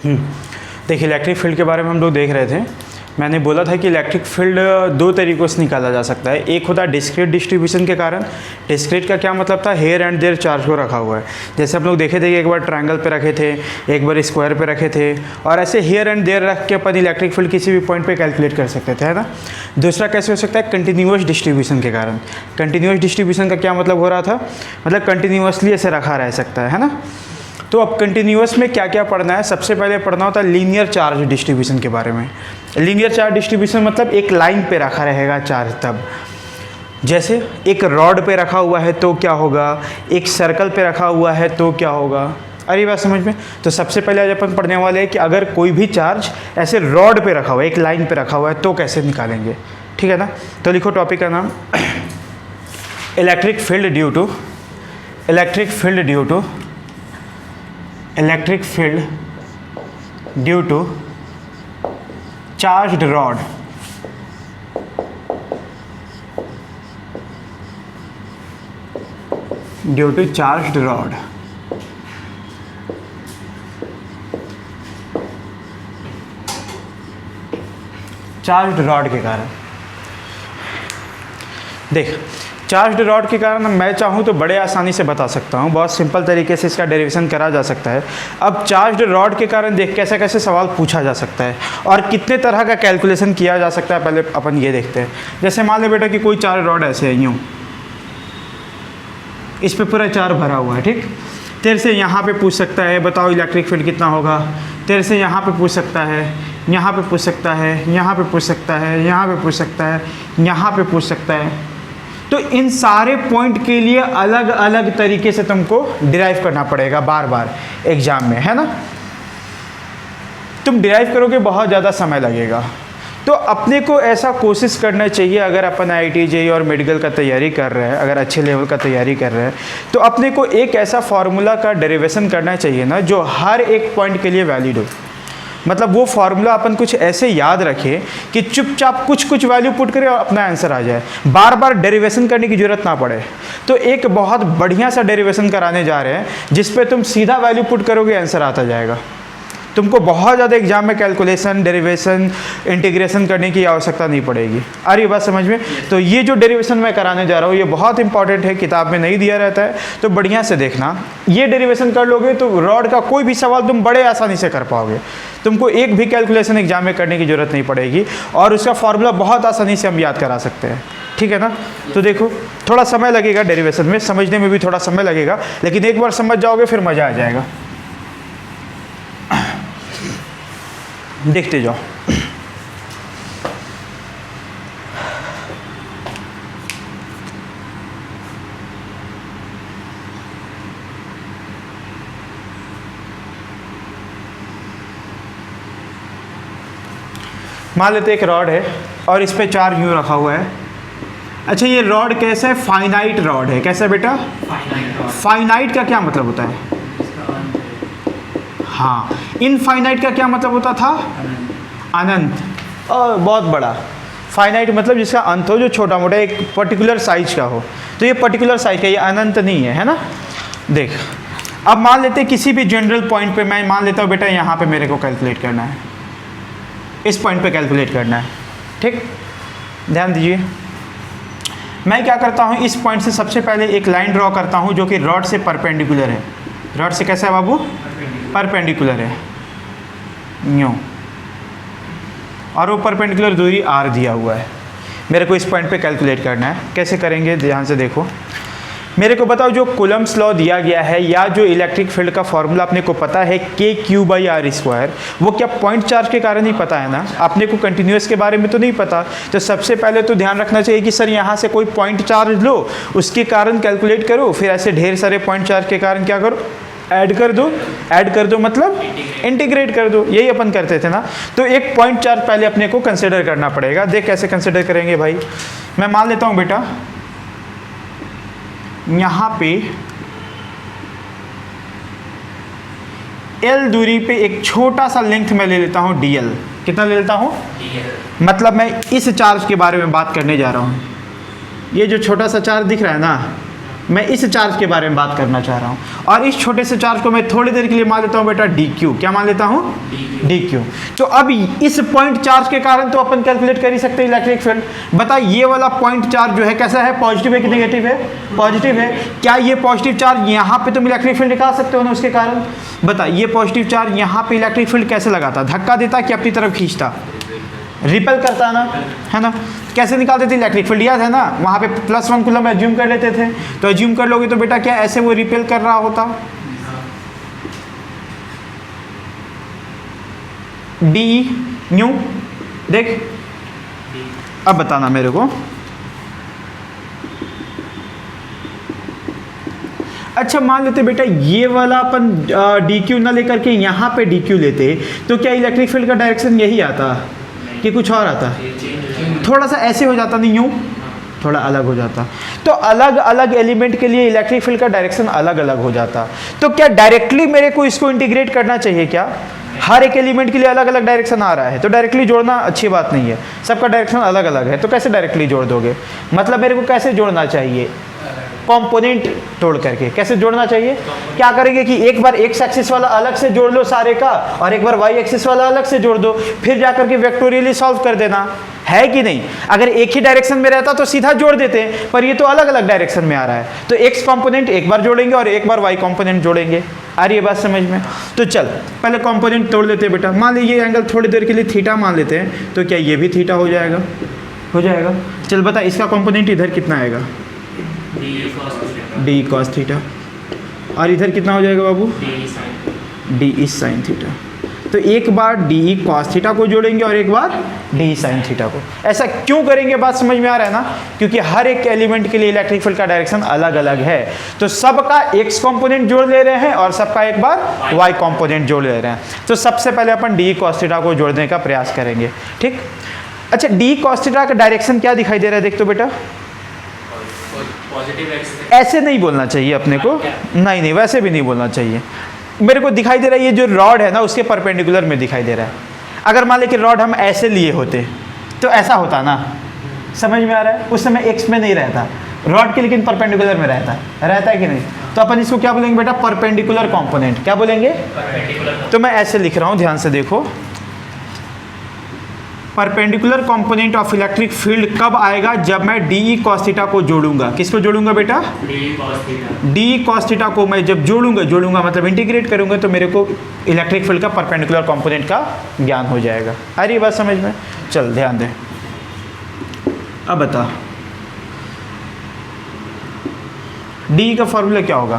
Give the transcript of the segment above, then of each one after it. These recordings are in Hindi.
देखिए इलेक्ट्रिक फील्ड के बारे में हम लोग देख रहे थे। मैंने बोला था कि इलेक्ट्रिक फील्ड दो तरीक़ों से निकाला जा सकता है। एक होता है डिस्क्रीट डिस्ट्रीब्यूशन के कारण। डिस्क्रीट का क्या मतलब था, हेयर एंड देयर चार्ज को रखा हुआ है। जैसे हम लोग देखे थे कि एक बार ट्रायंगल पे रखे थे, एक बार स्क्वायर पे रखे थे, और ऐसे हेयर एंड देयर रख के अपन इलेक्ट्रिक फील्ड किसी भी पॉइंट पे कैलकुलेट कर सकते थे, है ना। दूसरा कैसे हो सकता है, कंटिन्यूअस डिस्ट्रीब्यूशन के कारण। कंटिन्यूअस डिस्ट्रीब्यूशन का क्या मतलब हो रहा था, मतलब कंटिन्यूअसली ऐसे रखा रह सकता है ना। तो अब कंटिन्यूअस में क्या क्या पढ़ना है, सबसे पहले पढ़ना होता है लीनियर चार्ज डिस्ट्रीब्यूशन के बारे में। लीनियर चार्ज डिस्ट्रीब्यूशन मतलब एक लाइन पे रखा रहेगा चार्ज। तब जैसे एक रॉड पे रखा हुआ है तो क्या होगा, एक सर्कल पे रखा हुआ है तो क्या होगा। अरे बात समझ में। तो सबसे पहले आज अपन पढ़ने वाले हैं कि अगर कोई भी चार्ज ऐसे रॉड पे रखा हुआ है, एक लाइन पे रखा हुआ है, तो कैसे निकालेंगे, ठीक है ना। तो लिखो टॉपिक का नाम electric field due to charged rod. Due to charged rod. Charged rod के कारण। देख, चार्ज्ड रॉड के कारण मैं चाहूँ तो बड़े आसानी से बता सकता हूँ, बहुत सिंपल तरीके से इसका डेरिवेशन करा जा सकता है। अब चार्ज्ड रॉड के कारण देख कैसे कैसे सवाल पूछा जा सकता है और कितने तरह का कैलकुलेशन किया जा सकता है, पहले अपन ये देखते हैं। जैसे मान ले बेटा कि कोई चार रॉड ऐसे है, यूँ इस पे पूरा चार भरा हुआ है, ठीक। तेरे से यहाँ पे पूछ सकता है बताओ इलेक्ट्रिक फील्ड कितना होगा। तेरे से यहाँ पे पूछ सकता है, यहाँ पे पूछ सकता है, यहाँ पे पूछ सकता है, यहाँ पे पूछ सकता है, यहाँ पे पूछ सकता है। तो इन सारे पॉइंट के लिए अलग अलग तरीके से तुमको डिराइव करना पड़ेगा बार बार एग्जाम में, है ना। तुम डिराइव करोगे बहुत ज़्यादा समय लगेगा। तो अपने को ऐसा कोशिश करना चाहिए, अगर अपन IIT JEE और मेडिकल का तैयारी कर रहे हैं, अगर अच्छे लेवल का तैयारी कर रहे हैं, तो अपने को एक ऐसा फार्मूला का डेरिवेशन करना चाहिए ना जो हर एक पॉइंट के लिए वैलिड हो। मतलब वो फार्मूला अपन कुछ ऐसे याद रखें कि चुपचाप कुछ कुछ वैल्यू पुट करें और अपना आंसर आ जाए, बार बार डेरिवेशन करने की जरूरत ना पड़े। तो एक बहुत बढ़िया सा डेरिवेशन कराने जा रहे हैं जिस पे तुम सीधा वैल्यू पुट करोगे, आंसर आता जाएगा। तुमको बहुत ज़्यादा एग्जाम में कैलकुलेशन, डेरिवेशन, इंटीग्रेशन करने की आवश्यकता नहीं पड़ेगी। आ रही बात समझ में। तो ये जो डेरिवेशन मैं कराने जा रहा हूँ ये बहुत इंपॉर्टेंट है, किताब में नहीं दिया रहता है, तो बढ़िया से देखना। ये डेरिवेशन कर लोगे तो रॉड का कोई भी सवाल तुम बड़े आसानी से कर पाओगे। तुमको एक भी कैलकुलेशन एग्जाम में करने की जरूरत नहीं पड़ेगी और उसका फॉर्मूला बहुत आसानी से हम याद करा सकते हैं, ठीक है ना। तो देखो थोड़ा समय लगेगा डेरिवेशन में, समझने में भी थोड़ा समय लगेगा, लेकिन एक बार समझ जाओगे फिर मज़ा आ जाएगा। देखते जाओ। मान लेते एक रॉड है और इस पे चार यूं रखा हुआ है। अच्छा ये रॉड कैसा है, फाइनाइट रॉड है। कैसा बेटा, फाइनाइट का क्या मतलब होता है, हाँ। इनफाइनाइट का क्या मतलब होता था, अनंत, और बहुत बड़ा। फाइनाइट मतलब जिसका अंत हो, जो छोटा मोटा एक पर्टिकुलर साइज का हो। तो ये पर्टिकुलर साइज का, ये अनंत नहीं है, है ना। देख अब मान लेते किसी भी जनरल पॉइंट पे, मैं मान लेता हूँ बेटा यहाँ पे मेरे को कैलकुलेट करना है, इस पॉइंट पे कैलकुलेट करना है, ठीक। ध्यान दीजिए, मैं क्या करता हूँ, इस पॉइंट से सबसे पहले एक लाइन ड्रॉ करता हूँ जो कि रॉड से परपेंडिकुलर है। रॉड से कैसा है बाबू, परपेंडिकुलर है, यूँ, और वो परपेंडिकुलर दूरी r दिया हुआ है। मेरे को इस पॉइंट पे कैलकुलेट करना है। कैसे करेंगे, ध्यान से देखो। मेरे को बताओ जो कूलम्ब्स लॉ दिया गया है या जो इलेक्ट्रिक फील्ड का फॉर्मूला अपने को पता है KQ/R², वो क्या पॉइंट चार्ज के कारण ही पता है ना, अपने को कंटिन्यूस के बारे में तो नहीं पता। तो सबसे पहले तो ध्यान रखना चाहिए कि सर यहाँ से कोई पॉइंट चार्ज लो, उसके कारण कैलकुलेट करो, फिर ऐसे ढेर सारे पॉइंट चार्ज के कारण क्या करो, ऐड कर दो। ऐड कर दो मतलब इंटीग्रेट कर दो, यही अपन करते थे ना। तो एक पॉइंट चार्ज पहले अपने को कंसिडर करना पड़ेगा। देख कैसे कंसिडर करेंगे भाई। मैं मान लेता हूँ बेटा यहाँ पे L दूरी पे एक छोटा सा लेंथ मैं ले लेता हूँ DL। कितना ले लेता हूँ, मतलब मैं इस चार्ज के बारे में बात करने जा रहा हूँ। ये जो छोटा सा चार्ज दिख रहा है ना, मैं इस चार्ज के बारे में बात करना चाह रहा हूँ, और इस छोटे से चार्ज को मैं थोड़ी देर के लिए मान लेता हूँ बेटा डी क्यू। क्या मान लेता हूँ? D Q. तो अब इस पॉइंट चार्ज के कारण तो अपन कैलकुलेट कर ही सकते हैं इलेक्ट्रिक फील्ड। बता ये वाला पॉइंट चार्ज जो है कैसा है, पॉजिटिव है कि नेगेटिव है? पॉजिटिव है। क्या ये पॉजिटिव चार्ज यहाँ पे तुम इलेक्ट्रिक फील्ड निकाल सकते हो ना उसके कारण? बता ये पॉजिटिव चार्ज यहाँ पे इलेक्ट्रिक फील्ड कैसे लगाता? धक्का देता कि अपनी तरफ खींचता? रिपेल करता ना, है ना? कैसे निकालते थे इलेक्ट्रिक फील्ड? याद है ना, वहाँ पे +1 कूलम एज्यूम कर लेते थे। तो एज्यूम कर लोगे तो बेटा क्या ऐसे वो रिपेल कर रहा होता? D new. देख अब बताना मेरे को। अच्छा मान लेते बेटा ये वाला अपन डी क्यू ना लेकर के यहाँ पे डी क्यू लेते, तो क्या इलेक्ट्रिक फील्ड का डायरेक्शन यही आता कि कुछ और आता? थोड़ा सा ऐसे हो जाता, नहीं यूँ थोड़ा अलग हो जाता। तो अलग अलग एलिमेंट के लिए इलेक्ट्रिक फील्ड का डायरेक्शन अलग अलग हो जाता। तो क्या डायरेक्टली मेरे को इसको इंटीग्रेट करना चाहिए क्या? हर एक एलिमेंट के लिए अलग अलग डायरेक्शन आ रहा है तो डायरेक्टली जोड़ना अच्छी बात नहीं है, सबका डायरेक्शन अलग अलग है, तो कैसे डायरेक्टली जोड़ दोगे? मतलब मेरे को कैसे जोड़ना चाहिए? कंपोनेंट तोड़ करके। कैसे जोड़ना चाहिए? क्या करेंगे कि एक बार एक्स एक्सिस वाला अलग से जोड़ लो सारे का, और एक बार वाई एक्सिस वाला अलग से जोड़ दो, फिर जाकर के वेक्टोरियली सॉल्व कर देना, है कि नहीं? अगर एक ही डायरेक्शन में रहता तो सीधा जोड़ देते हैं, पर ये तो अलग अलग डायरेक्शन में आ रहा है, तो एक्स कंपोनेंट एक बार जोड़ेंगे और एक बार वाई कंपोनेंट जोड़ेंगे। आ रही है बात समझ में? तो चल पहले कंपोनेंट तोड़ लेते हैं बेटा। मान लीजिए ये एंगल थोड़ी देर के लिए थीटा मान लेते हैं, तो क्या ये भी थीटा हो जाएगा? हो जाएगा। चल बता इसका कंपोनेंट इधर कितना आएगा? D cos theta. और इधर कितना हो जाएगा बाबू? D E sine theta. तो एक बार डी ई कॉस थीटा को जोड़ेंगे और एक बार डी ई साइन थीटा को। ऐसा क्यों करेंगे? बात समझ में आ रहा है ना? क्योंकि हर एक एलिमेंट के लिए इलेक्ट्रिक फील्ड का डायरेक्शन अलग अलग है, तो सबका एक्स कंपोनेंट जोड़ ले रहे हैं और सबका एक बार वाई कंपोनेंट जोड़ ले रहे हैं। तो सबसे पहले अपन डी ई कॉस थीटा को जोड़ने का प्रयास करेंगे, ठीक? अच्छा डी ई कॉस थीटा का डायरेक्शन क्या दिखाई दे रहा है? देख तो बेटा ऐसे नहीं बोलना चाहिए अपने को, नहीं नहीं वैसे भी नहीं बोलना चाहिए। मेरे को दिखाई दे रहा है ये जो रॉड है ना उसके परपेंडिकुलर में दिखाई दे रहा है। अगर मान ले कि रॉड हम ऐसे लिए होते तो ऐसा होता ना, समझ में आ रहा है? उस समय एक्स में नहीं रहता रॉड के, लेकिन परपेंडिकुलर में रहता है कि नहीं? तो अपन इसको क्या बोलेंगे बेटा? Perpendicular component. क्या बोलेंगे? तो मैं ऐसे लिख रहा हूँ, ध्यान से देखो। Perpendicular component of electric field कब आएगा? जब मैं डी ई कॉस थीटा को जोड़ूंगा। किसको जोड़ूंगा बेटा? डी ई कॉस थीटा को मैं जब जोड़ूंगा मतलब इंटीग्रेट करूंगा, तो मेरे को इलेक्ट्रिक फील्ड का परपेंडिकुलर कंपोनेंट का ज्ञान हो जाएगा। अरे बात समझ में? चल ध्यान दे। अब बता डी का फॉर्मूला क्या होगा?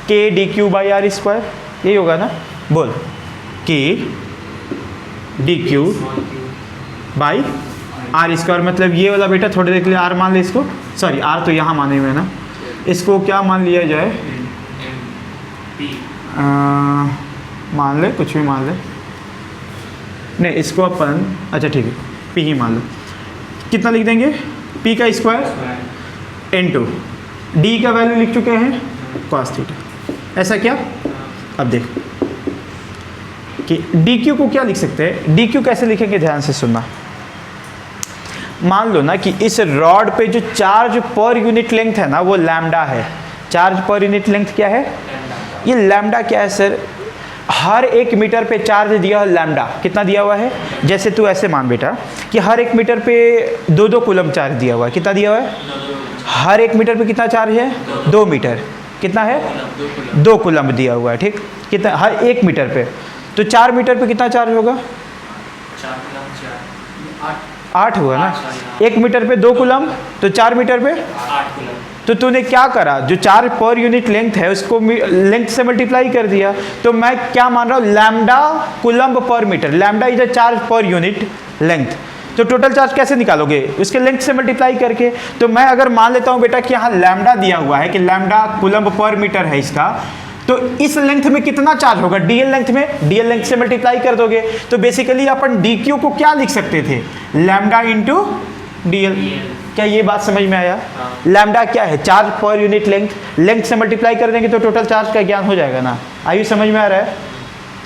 K D Q by R square, यही होगा ना? बोल। K D Q by R square, मतलब ये वाला बेटा थोड़ी देर के लिए आर मान ले इसको, सॉरी आर तो यहाँ माने हुए ना, इसको क्या मान लिया जाए? मान ले, कुछ भी मान ले, नहीं इसको अपन अच्छा ठीक है पी ही मान लो। कितना लिख देंगे? पी का स्क्वायर इनटू डी का वैल्यू लिख चुके हैं कॉस थीटा। ऐसा क्या? अब देख कि डी क्यू को क्या लिख सकते हैं? डी क्यू कैसे लिखेंगे? ध्यान से सुनना। मान लो ना कि इस रॉड पे जो चार्ज पर यूनिट लेंथ है ना वो लैम्डा है। चार्ज पर यूनिट लेंथ क्या है? ये लैम्डा क्या है सर? हर 1 मीटर पे चार्ज दिया है लैम्डा। कितना दिया हुआ है? जैसे तू ऐसे मान बेटा कि हर 1 मीटर पे 2-2 कूलम चार्ज दिया हुआ है। कितना दिया हुआ है? हर 1 मीटर पे कितना चार्ज है? 2 मीटर। कितना है? 2 कूलम दिया हुआ है, ठीक? कितना? हर 1 मीटर पे। तो 4 मीटर पे कितना चार्ज होगा? 8 हुआ ना? 1 मीटर पे 2 कूलम, तो 4 मीटर पे 8 कूलम। तो तूने क्या करा? जो चार्ज पर यूनिट लेंथ है उसको लेंथ से मल्टीप्लाई कर दिया। तो मैं क्या मान रहा हूँ? Lambda coulomb per metre. Lambda is a charge per unit length. तो टोटल चार्ज कैसे निकालोगे? उसके लेंथ से मल्टीप्लाई करके। तो मैं अगर मान लेता हूँ बेटा कि यहाँ लैम्डा दिया हुआ है कि लैम्डा कूलम पर मीटर है इसका, तो इस लेंथ में कितना चार्ज होगा? डीएल लेंथ में, डीएल लेंथ से मल्टीप्लाई कर दोगे। तो बेसिकली अपन डी क्यू को क्या लिख सकते थे? Lambda into DL. क्या ये बात समझ में आया? लैम्डा क्या है? Charge per unit length. Length से मल्टीप्लाई कर देंगे तो टोटल चार्ज का ज्ञान हो जाएगा ना। आयु समझ में आ रहा है?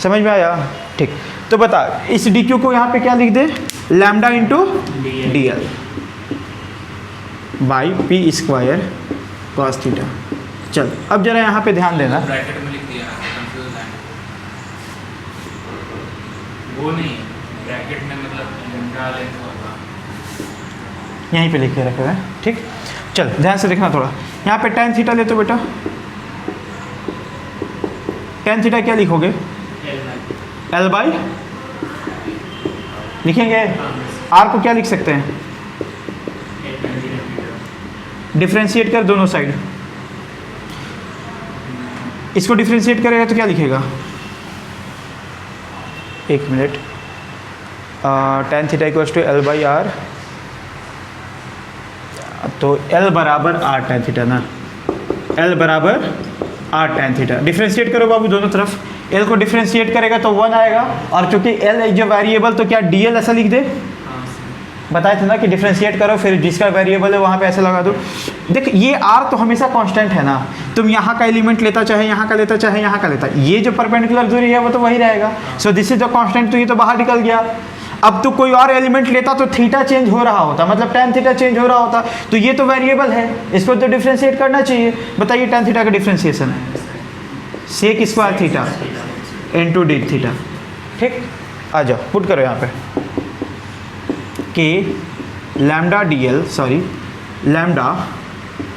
समझ में आया? ठीक। तो बता इस डी क्यू को यहाँ पे क्या लिख दे? Lambda into DL by P square cos theta. चल अब जरा यहाँ पे ध्यान देना, ब्रैकेट में लिख दिया कंफ्यूज है वो नहीं, ब्रैकेट में मतलब लैम्डा लेंथ होगा, यहीं पे लिख के रखे हुए हैं, ठीक। चल ध्यान से देखना थोड़ा, यहाँ पे tan थीटा लेते हो बेटा, tan थीटा क्या लिखोगे, L बाई लिखेंगे, R को क्या लिख सकते हैं, डिफ्रेंशिएट कर दोनों साइड, इसको डिफ्रेंशिएट करेगा तो क्या लिखेगा, एक मिनट, tan theta equals to L by R, तो L बराबर R tan थीटा ना, L बराबर R tan थीटा, डिफ्रेंशिएट करो बाबू दोनों तरफ, L को डिफ्रेंशिएट करेगा तो 1 आएगा, और चूंकि L इज अ वेरिएबल तो क्या DL ऐसा लिख दे, बताए थे ना कि डिफ्रेंशिएट करो फिर जिसका वेरिएबल है वहाँ पे ऐसे लगा दो। देख ये R तो हमेशा कांस्टेंट है ना, तुम यहाँ का एलिमेंट लेता चाहे यहाँ का लेता चाहे यहाँ का लेता, ये जो परपेंडिकुलर दूरी है वो तो वही रहेगा, so this is the constant, तो ये तो बाहर निकल गया। अब तो कोई और एलिमेंट लेता तो थीटा चेंज हो रहा होता, मतलब tan थीटा चेंज हो रहा होता, तो ये तो वेरिएबल है, इसको तो डिफ्रेंशिएट करना चाहिए। बताइए tan थीटा का differentiation sec square theta into D theta, ठीक। आ जाओ पुट करो यहाँ पे कि lambda D L, sorry lambda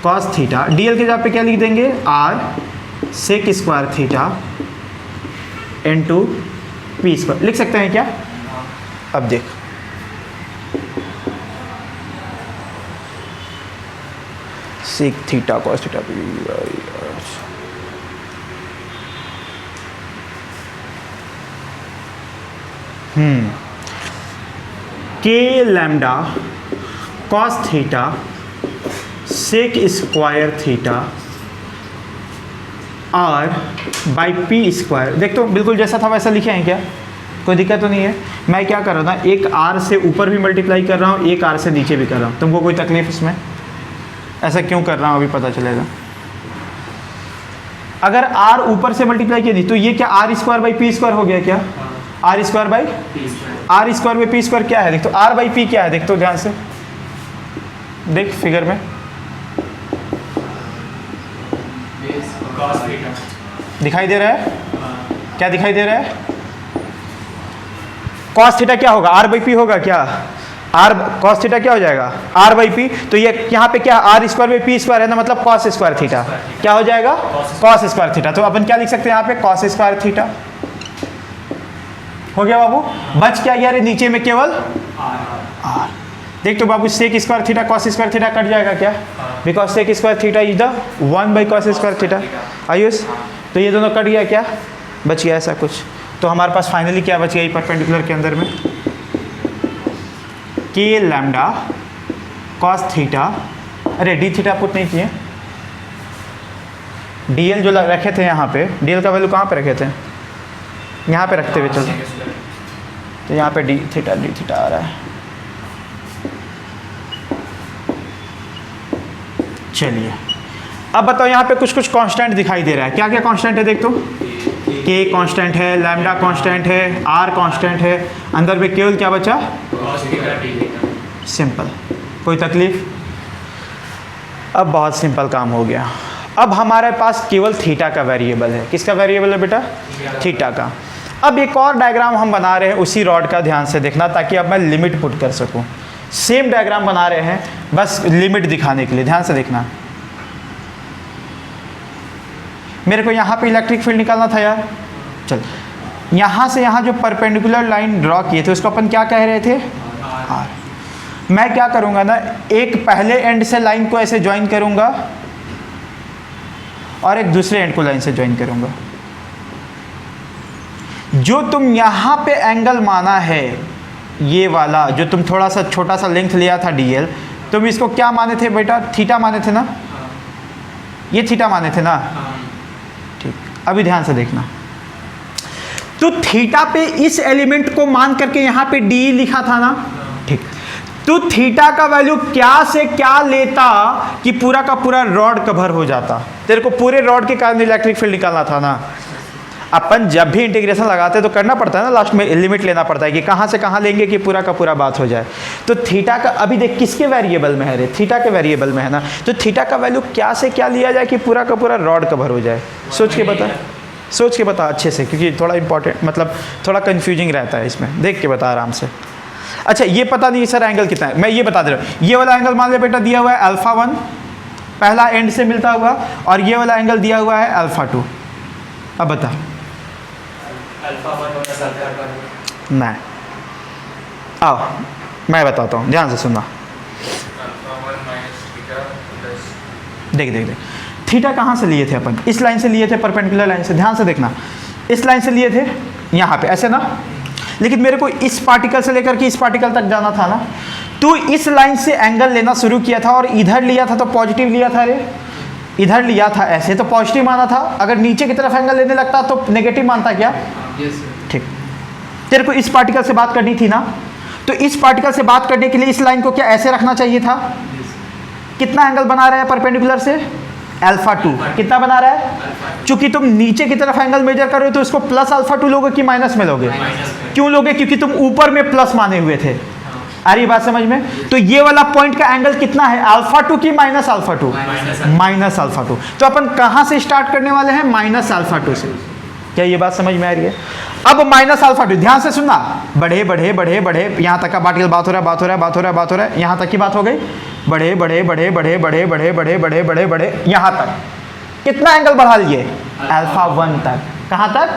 cos theta, D L के जगह पे क्या लिख देंगे, R sec square theta into P square, लिख सकते हैं क्या। अब देख sec theta cos theta K lambda cos theta sec square theta R by P square, देख तो बिल्कुल जैसा था वैसा लिखे हैं क्या, कोई दिक्कत तो नहीं है। मैं क्या कर रहा था, एक आर से ऊपर भी मल्टीप्लाई कर रहा हूँ, एक आर से नीचे भी कर रहा हूँ, तुमको कोई तकलीफ इसमें, ऐसा क्यों कर रहा हूँ अभी पता चलेगा। अगर आर ऊपर से मल्टीप्लाई किया नहीं तो ये क्या R square by P square हो गया क्या, R square by R square by P square क्या है, देख तो आर बाई पी क्या है, देख तो ध्यान से देख फिगर में दिखाई दे रहा है, क्या दिखाई दे रहा है, कॉस थीटा क्या होगा, आर बाई पी होगा क्या, आर कॉस थीटा क्या हो जाएगा, आर बाई पी, तो ये यहाँ पे क्या R square by P square है ना, मतलब कॉस स्क्वायर थीटा क्या हो जाएगा, कॉस स्क्वायर थीटा, तो अपन क्या लिख सकते हैं यहाँ पे कॉस स्क्वायर थीटा हो गया बाबू। बच क्या गया रे नीचे में केवल आर, देख तो बाबू sec square theta cos square theta cut जाएगा क्या, because sec square theta is the 1 by cos square theta, Ayush तो ये दोनों कट गया, क्या बच गया ऐसा कुछ, तो हमारे पास फाइनली क्या बच गया परपेंडिकुलर के अंदर में, के लैम्डा कॉस थीटा, अरे डी थीटा पुट नहीं किए, डी एल जो रखे थे यहाँ पे, डी एल का वैल्यू कहाँ पे रखे थे, यहाँ पे रखते हुए चलो, तो यहाँ पे डी थीटा आ रहा है। चलिए अब बताओ यहाँ पे कुछ कुछ कांस्टेंट दिखाई दे रहा है, क्या क्या कांस्टेंट है देख तो, के कांस्टेंट है, लैम्डा कांस्टेंट है, आर कांस्टेंट है, अंदर में केवल क्या बचा, सिंपल, कोई तकलीफ। अब बहुत सिंपल काम हो गया, अब हमारे पास केवल थीटा का वेरिएबल है, किसका वेरिएबल है बेटा, थीटा का। अब एक और डायग्राम हम बना रहे हैं उसी रॉड का, ध्यान से देखना ताकि अब मैं लिमिट पुट कर सकूं, सेम डायग्राम बना रहे हैं बस लिमिट दिखाने के लिए, ध्यान से देखना। मेरे को यहाँ पे इलेक्ट्रिक फील्ड निकालना था यार, चल यहाँ से यहाँ जो परपेंडिकुलर लाइन ड्रॉ किए थे उसको अपन क्या कह रहे थे, आर। मैं क्या करूँगा ना, एक पहले एंड से लाइन को ऐसे ज्वाइन करूँगा और एक दूसरे एंड को लाइन से ज्वाइन करूँगा, जो तुम यहाँ पे एंगल माना है ये वाला, जो तुम थोड़ा सा छोटा सा लेंथ लिया था डीएल, तुम इसको क्या माने थे बेटा, थीटा माने थे ना, ये थीटा माने थे ना, ठीक। अभी ध्यान से देखना, तो थीटा पे इस एलिमेंट को मान करके यहाँ पे डी लिखा था ना, ठीक। तो थीटा का वैल्यू क्या से क्या लेता कि पूरा का पूरा रॉड कवर हो जाता, तेरे को पूरे रॉड के कारण इलेक्ट्रिक फील्ड निकालना था ना। अपन जब भी इंटीग्रेशन लगाते हैं तो करना पड़ता है ना, लास्ट में लिमिट लेना पड़ता है कि कहाँ से कहाँ लेंगे कि पूरा का पूरा बात हो जाए। तो थीटा का अभी देख किसके वेरिएबल में है रे, थीटा के वेरिएबल में है ना, तो थीटा का वैल्यू क्या से क्या लिया जाए कि पूरा का पूरा रॉड कवर हो जाए, सोच के बता, सोच के बता अच्छे से, क्योंकि थोड़ा इंपॉर्टेंट मतलब थोड़ा कंफ्यूजिंग रहता है इसमें, देख के बता आराम से। अच्छा ये पता नहीं सर एंगल कितना है, मैं ये बता दे रहा हूँ, ये वाला एंगल मान लिया बेटा दिया हुआ है अल्फा 1 पहला एंड से मिलता हुआ, और ये वाला एंगल दिया हुआ है अल्फा 2। अब बता नहीं, आओ मैं बताता हूँ, ध्यान से सुनना। देख देख देख थीटा कहाँ से लिए थे अपन, इस लाइन से लिए थे, परपेंडिकुलर लाइन से, ध्यान से देखना, इस लाइन से लिए थे यहाँ पे ऐसे ना, लेकिन मेरे को इस पार्टिकल से लेकर के इस पार्टिकल तक जाना था ना, तो इस लाइन से एंगल लेना शुरू किया था और इधर लिया था तो पॉजिटिव लिया था रे, इधर लिया था ऐसे तो पॉजिटिव माना था, अगर नीचे की तरफ एंगल लेने लगता तो नेगेटिव मानता क्या? ठीक, तेरे को इस पार्टिकल से बात करनी थी ना, तो इस पार्टिकल से बात करने के लिए इस लाइन को क्या ऐसे रखना चाहिए था? कितना एंगल बना रहा है परपेंडिकुलर से? अल्फा 2। कितना बना रहा है? चूंकि तुम नीचे की तरफ एंगल मेजर कर रहे हो तो इसको प्लस अल्फा 2 लोगे कि माइनस में लोगे? क्यों लोगे? क्योंकि तुम ऊपर में प्लस माने हुए थे। आ रही बात समझ में? तो ये वाला पॉइंट का एंगल कितना है, अल्फा 2 की माइनस अल्फा 2? Minus alpha 2। तो अपन कहां से स्टार्ट करने वाले हैं? माइनस अल्फा 2 से। क्या ये बात समझ में आ रही है? अब माइनस अल्फा 2, ध्यान से सुनना, बढ़े बढ़े बढ़े बढ़े, यहां तक का पार्टिकल बात हो रहा है, बात हो रहा है, बात हो रहा है, बात हो रहा है, यहां तक की बात हो गई, बढ़े बढ़े बढ़े बढ़े बढ़े बढ़े बढ़े बढ़े बढ़े बढ़े यहां तक कितना एंगल बढ़ा लिए? अल्फा 1 तक। कहां तक?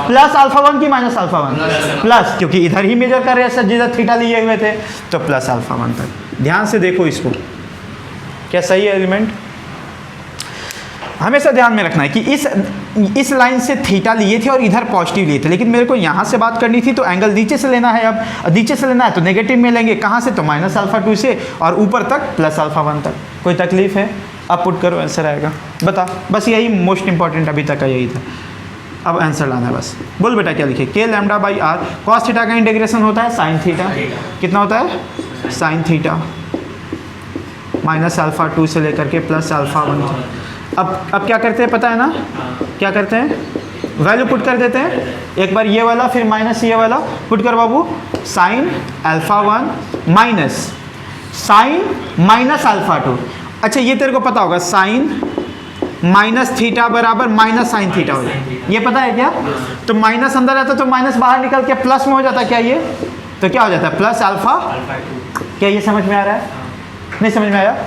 प्लस अल्फा 1 की माइनस अल्फा 1? प्लस, क्योंकि इधर ही मेजर कर रहे हैं सर, जिधर थीटा लिए हुए थे, तो प्लस अल्फा 1 तक। ध्यान से देखो इसको, क्या सही है एलिमेंट? हमेशा ध्यान में रखना है कि इस लाइन से थीटा लिए थे और इधर पॉजिटिव लिए थे, लेकिन मेरे को यहाँ से बात करनी थी तो एंगल नीचे से लेना है। अब नीचे से लेना है तो नेगेटिव में लेंगे, कहाँ से? तो माइनस अल्फा 2 से, और ऊपर तक प्लस अल्फा 1 तक। कोई तकलीफ है? अब पुट करो, आंसर आएगा। बता, बस यही मोस्ट इंपॉर्टेंट अभी तक का यही था, अब आंसर लाना है बस। बोल बेटा क्या लिखे? K lambda by R cos theta का इंटीग्रेशन होता है साइन थीटा। कितना होता है? साइन थीटा माइनस अल्फा 2 से लेकर के प्लस अल्फा 1। अब क्या करते हैं पता है ना? क्या करते हैं? वैल्यू पुट कर देते हैं, एक बार ये वाला फिर माइनस ये वाला पुट कर बाबू, sine alpha 1 minus sine minus alpha 2। अच्छा ये तेरे को पता होगा, साइन माइनस थीटा बराबर माइनस साइन थीटा हो जाए, ये पता है क्या? तो माइनस अंदर आता तो माइनस बाहर निकल के प्लस में हो जाता, क्या ये? तो क्या हो जाता है? Plus alpha. क्या ये समझ में आ रहा है? नहीं समझ में आया?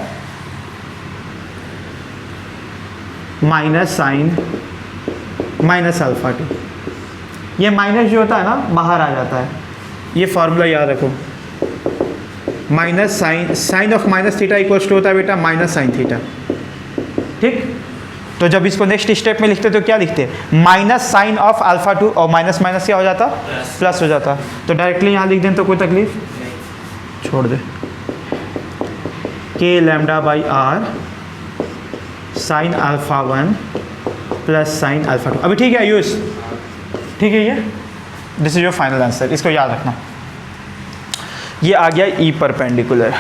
माइनस साइन माइनस अल्फा 2, ये माइनस जो होता है ना बाहर आ जाता है, ये फॉर्मूला याद रखो, minus sine of minus theta equals to होता है बेटा माइनस साइन थीटा। ठीक, तो जब इसको नेक्स्ट स्टेप में लिखते तो क्या लिखते? माइनस साइन ऑफ अल्फा 2, और माइनस माइनस क्या हो जाता? प्लस हो जाता। तो डायरेक्टली यहाँ लिख दें तो कोई तकलीफ? छोड़ दे। K lambda by R sine alpha 1 plus sine alpha 2। अभी ठीक है यूज? ठीक है, ये this is your final answer, इसको याद रखना। ये आ गया ई परपेंडिकुलर।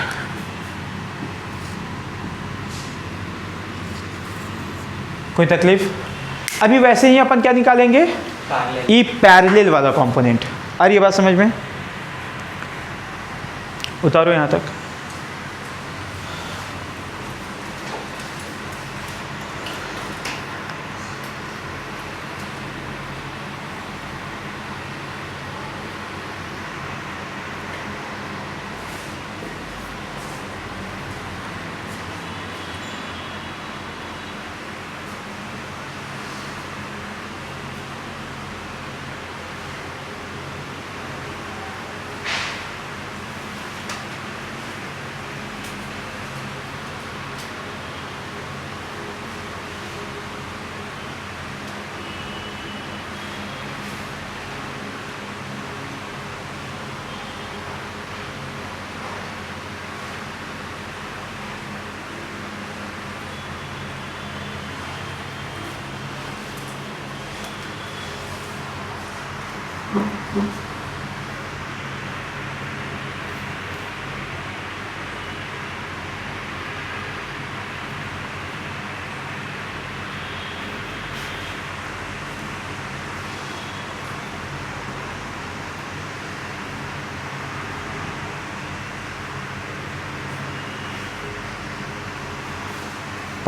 कोई तकलीफ? अभी वैसे ही अपन क्या निकालेंगे? ई पैरेलल वाला कंपोनेंट। अरे ये बात समझ में? उतारो यहाँ तक।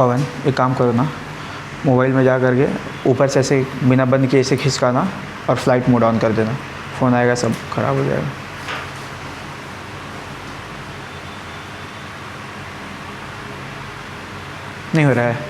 पवन एक काम करो ना, मोबाइल में जा करके ऊपर से ऐसे बिना बंद किए ऐसे खिसकाना और फ्लाइट मोड ऑन कर देना, फ़ोन आएगा सब ख़राब हो जाएगा। नहीं हो रहा है।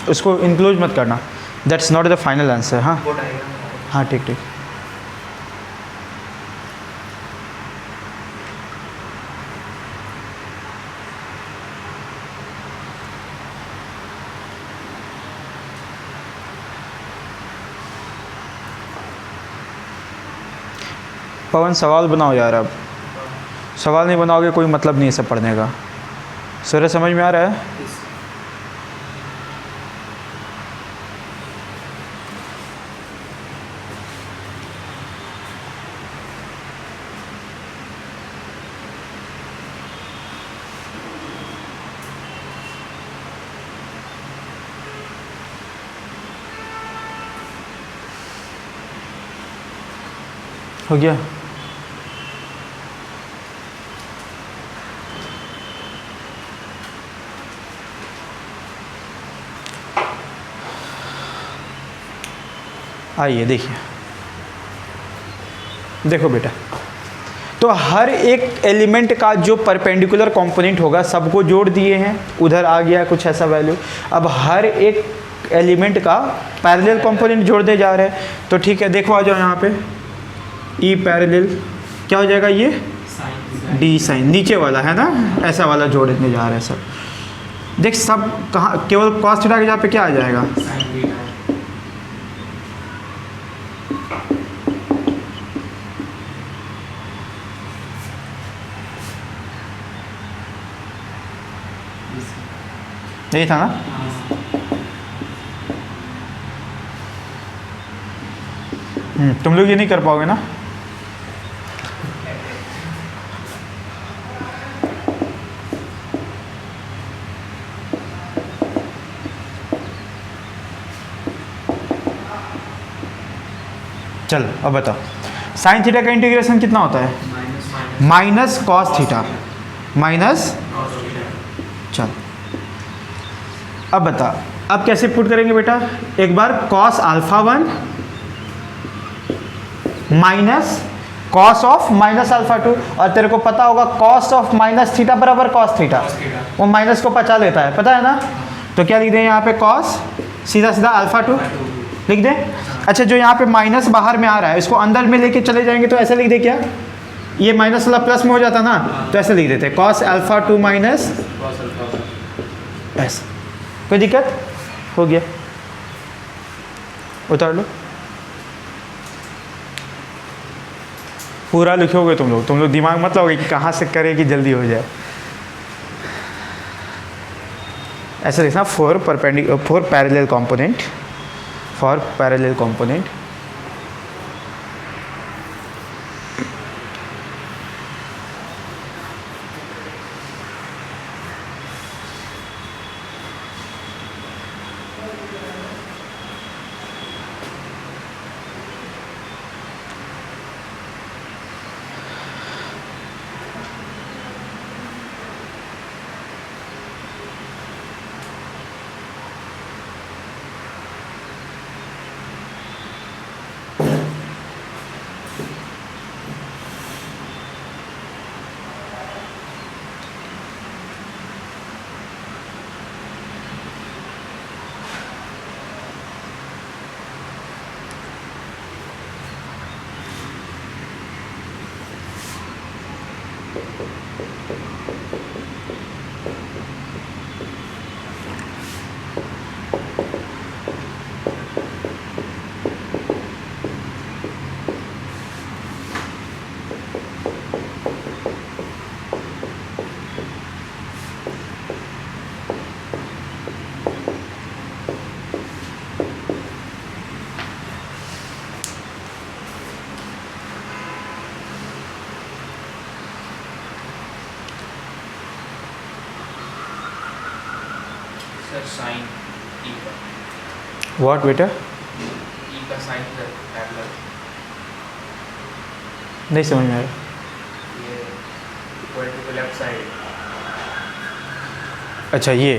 उसको इंक्लूड मत करना, that's not the final answer. हाँ हाँ ठीक ठीक। पवन सवाल बनाओ यार, अब सवाल नहीं बनाओगे कोई मतलब नहीं है सब पढ़ने का। सर समझ में आ रहा है? हो गया? आइए देखिए, देखो बेटा, तो हर एक एलिमेंट का जो परपेंडिकुलर कंपोनेंट होगा सबको जोड़ दिए हैं, उधर आ गया कुछ ऐसा वैल्यू। अब हर एक एलिमेंट का पैरेलल कंपोनेंट जोड़ते जा रहे हैं, तो ठीक है, देखो आ जाओ यहाँ पे, ई पैरेलल क्या हो जाएगा, ये डी साइन नीचे वाला है ना, ऐसा वाला जोड़ने जा रहे हैं सब। देख सब कहाँ, केवल कॉस थीटा के जगह पे क्या आ जाएगा, यही था ना। तुम लोग ये नहीं कर पाओगे ना। चल अब बताओ, साइन थीटा का इंटीग्रेशन कितना होता है, माइनस कॉस थीटा माइनस। चल अब बता, अब कैसे पुट करेंगे बेटा, एक बार cos alpha 1 minus cos of minus alpha 2, और तेरे को पता होगा कॉस ऑफ माइनस थीटा बराबर कॉस थीटा, वो माइनस को बचा लेता है, पता है ना। तो क्या लिख दें यहाँ पे, कॉस सीधा सीधा अल्फा 2 लिख दें। अच्छा, जो यहाँ पे माइनस बाहर में आ रहा है इसको अंदर में लेके चले जाएंगे तो ऐसे लिख दे, क्या ये माइनस वाला प्लस में हो जाता ना, तो ऐसे लिख देते कॉस अल्फा 2 माइनस ऐसे। कोई दिक्कत हो गया, उतार लो, पूरा लिखोगे तुम लोग दिमाग मत लगाओगे कि कहाँ से करें कि जल्दी हो जाए। ऐसे लिखना, for parallel component, for parallel component. Sine E का, व्हाट बेटा, ई का साइन पैरेलल, नहीं समझ में आया। ये इक्वल टू लेफ्ट साइड। अच्छा ये,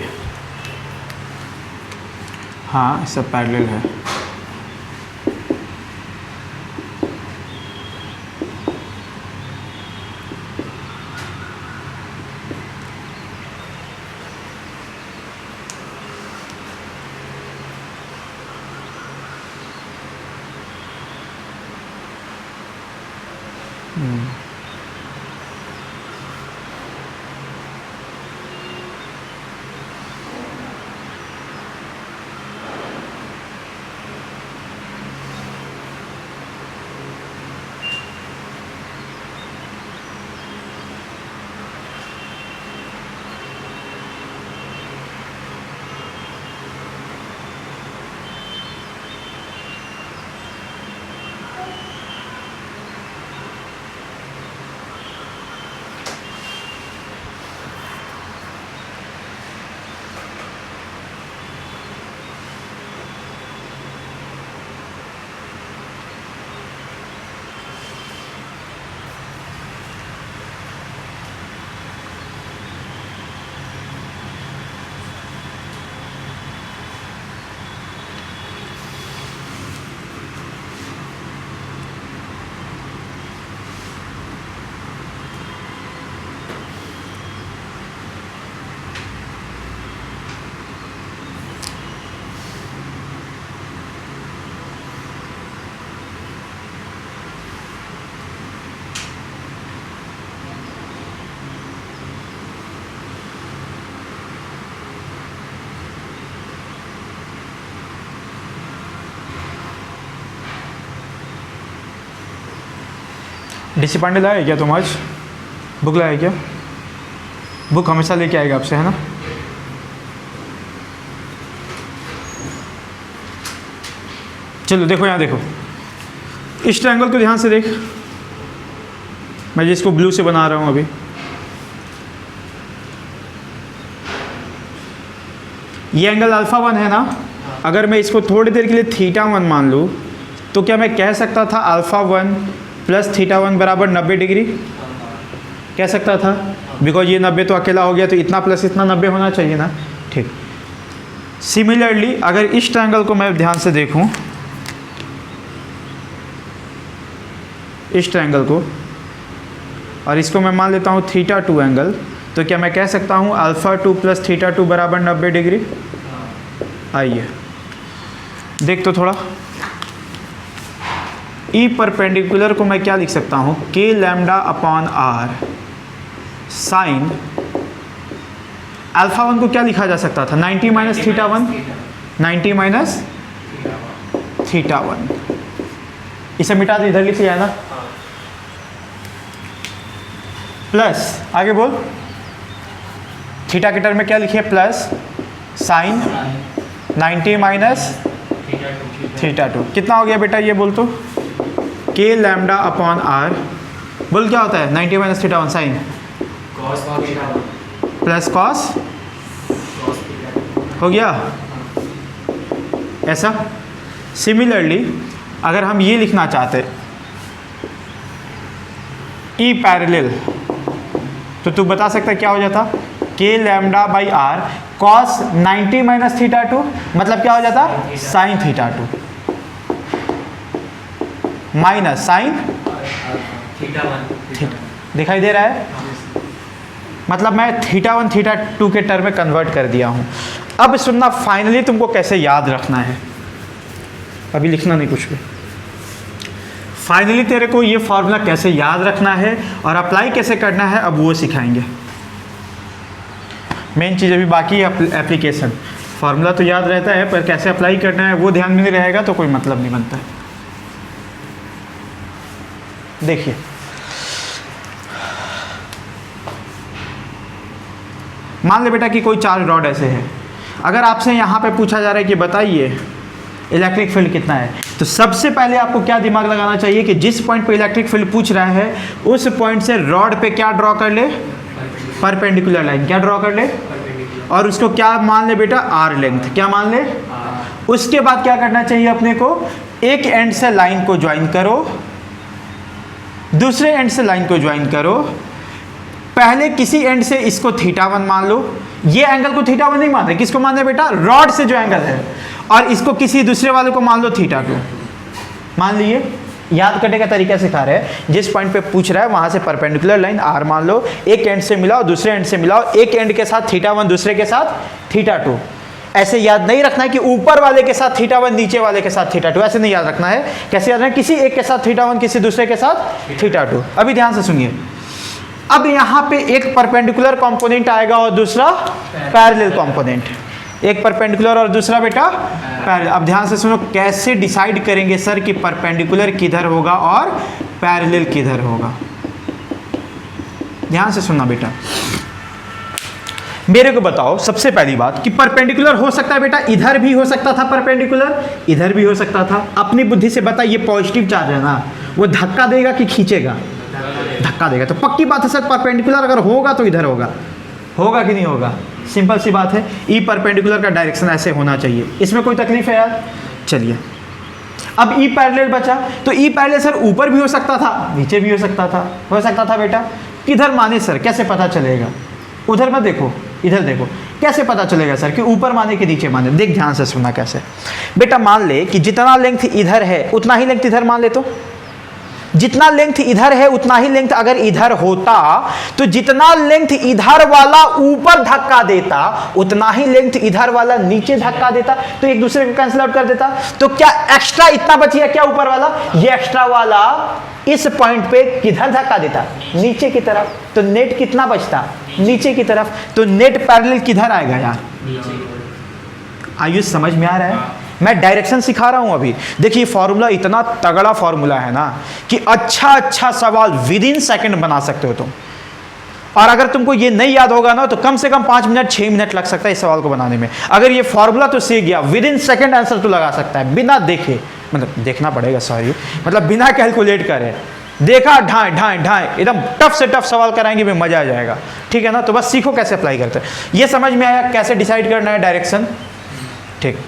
हाँ सब पैरेलल है। डीसी पांडे लाए क्या तुम आज? बुक लाए क्या? बुक हमेशा लेके आएगा आपसे, है ना? चलो देखो, यहाँ देखो, इस ट्रायंगल को ध्यान से देख, मैं जिसको ब्लू से बना रहा हूँ अभी, ये एंगल अल्फा 1 है ना? अगर मैं इसको थोड़ी देर के लिए थीटा 1 मान लूँ तो क्या मैं कह सकता था अल्फा 1 प्लस थीटा 1 बराबर 90 डिग्री? कह सकता था, बिकॉज ये 90 तो अकेला हो गया, तो इतना प्लस इतना 90 होना चाहिए ना। ठीक, सिमिलरली अगर इस ट्रायंगल को मैं ध्यान से देखूं, इस ट्रायंगल को, और इसको मैं मान लेता हूँ थीटा 2 एंगल, तो क्या मैं कह सकता हूँ अल्फ़ा 2 प्लस थीटा 2 बराबर 90 डिग्री? आइए देख तो थोड़ा, ई परपेंडिकुलर को मैं क्या लिख सकता हूँ, K lambda upon R sine alpha 1 को क्या लिखा जा सकता था? 90 माइनस थीटा 1, 90 माइनस थीटा 1, इसे मिटा दे, इधर लिख लिया ना, प्लस आगे बोल, थीटा के टर्म में क्या लिखिए, प्लस साइन 90 माइनस थीटा 2, कितना हो गया बेटा ये बोल तो? के लैम्डा अपॉन आर, बोल क्या होता है 90 minus theta 1 sine plus cos, हो गया ऐसा। सिमिलरली अगर हम ये लिखना चाहते ई पैरेलल, तो तू बता सकता है क्या हो जाता? K lambda by R cos 90 minus theta 2, मतलब क्या हो जाता? Sine theta 2 minus sine theta 1, दिखाई दे रहा है? मतलब मैं थीटा 1 थीटा 2 के टर्म में कन्वर्ट कर दिया हूँ। अब सुनना, फाइनली तुमको कैसे याद रखना है, अभी लिखना नहीं कुछ भी। फाइनली तेरे को ये फॉर्मूला कैसे याद रखना है और अप्लाई कैसे करना है, अब वो सिखाएंगे। मेन चीज़ अभी बाकी है एप्लीकेशन। फार्मूला तो याद रहता है, पर कैसे अप्लाई करना है वो ध्यान में नहीं रहेगा तो कोई मतलब नहीं बनता है। देखिए, मान ले बेटा कि कोई 4 रॉड ऐसे है। अगर आपसे यहाँ पे पूछा जा रहा है कि बताइए इलेक्ट्रिक फील्ड कितना है, तो सबसे पहले आपको क्या दिमाग लगाना चाहिए कि जिस पॉइंट पे इलेक्ट्रिक फील्ड पूछ रहा है उस पॉइंट से रॉड पे क्या ड्रॉ कर ले, परपेंडिकुलर लाइन क्या ड्रॉ कर ले, और उसको क्या मान ले बेटा, आर लेंथ क्या मान ले। उसके बाद क्या करना चाहिए अपने को, एक एंड से लाइन को ज्वाइन करो, दूसरे एंड से लाइन को ज्वाइन करो। पहले किसी एंड से इसको थीटा 1 मान लो, ये एंगल को थीटा 1 नहीं मानते, किसको मान रहे बेटा, रॉड से जो एंगल है, और इसको किसी दूसरे वाले को मान लो थीटा 2 मान लिए। याद करने का तरीका सिखा रहे हैं, जिस पॉइंट पे पूछ रहा है वहां से परपेंडिकुलर लाइन आर मान लो, एक एंड से मिलाओ दूसरे एंड से मिलाओ, एक एंड के साथ थीटा 1 दूसरे के साथ थीटा 2। ऐसे याद नहीं रखना है कि ऊपर वाले के साथ थीटा 1 नीचे वाले के साथ थीटा 2, ऐसे नहीं याद रखना है। कैसे याद रखना है, किसी एक के साथ थीटा 1 किसी दूसरे के साथ थीटा 2। अभी ध्यान से सुनिए, अब यहाँ पे एक परपेंडिकुलर कंपोनेंट आएगा और दूसरा पैरेलल कंपोनेंट, एक परपेंडिकुलर और दूसरा बेटा पैरेलल। अब ध्यान से सुनो, कैसे डिसाइड करेंगे सर कि परपेंडिकुलर किधर होगा और पैरेलल किधर होगा। ध्यान से सुनना बेटा, मेरे को बताओ सबसे पहली बात कि परपेंडिकुलर हो सकता है बेटा, इधर भी हो सकता था परपेंडिकुलर, इधर भी हो सकता था। अपनी बुद्धि से बता, ये पॉजिटिव चार्ज है ना, वो धक्का देगा कि खींचेगा, धक्का देगा। तो पक्की बात है सर, परपेंडिकुलर अगर होगा तो इधर होगा, होगा कि नहीं होगा, सिंपल सी बात है। ई परपेंडिकुलर का डायरेक्शन ऐसे होना चाहिए, इसमें कोई तकलीफ है यार। चलिए, अब ई पैरेलल बचा, तो ई पैरेलल सर ऊपर भी हो सकता था नीचे भी हो सकता था बेटा। किधर माने सर, कैसे पता चलेगा, उधर मत देखो इधर देखो, कैसे पता चलेगा सर कि ऊपर माने कि नीचे माने। देख ध्यान से सुनना कैसे बेटा, मान ले कि जितना लेंथ इधर है उतना ही लेंथ इधर मान ले, तो जितना लेंथ इधर है उतना ही लेंथ अगर इधर होता, तो जितना लेंथ इधर वाला ऊपर धक्का देता उतना ही लेंथ इधर वाला नीचे धक्का देता, तो एक दूसरे को कैंसिल आउट कर देता। तो क्या एक्स्ट्रा इतना बचिए क्या ऊपर वाला, ये एक्स्ट्रा वाला इस पॉइंट पे किधर धक्का देता, नीचे की तरफ, तो नेट कितना बचता, नीचे की तरफ। तो नेट पैरेलल किधर आएगा यार, आयुष समझ में आ रहा है। मैं डायरेक्शन सिखा रहा हूं अभी। देखिए फॉर्मूला इतना तगड़ा फॉर्मूला है ना कि अच्छा सवाल विद इन सेकेंड बना सकते हो तुम। और अगर तुमको ये नहीं याद होगा ना तो कम से कम 5 मिनट 6 मिनट लग सकता है इस सवाल को बनाने में। अगर ये फॉर्मूला तो सीख गया, विद इन सेकेंड आंसर तो लगा सकता है बिना देखे, मतलब देखना पड़ेगा सॉरी, मतलब बिना कैलकुलेट करे। देखा ढाए एकदम टफ से टफ सवाल कराएंगे भी मजा आ जाएगा, ठीक है ना। तो बस सीखो कैसे अप्लाई करते हैं। ये समझ में आया कैसे डिसाइड करना है डायरेक्शन, ठीक।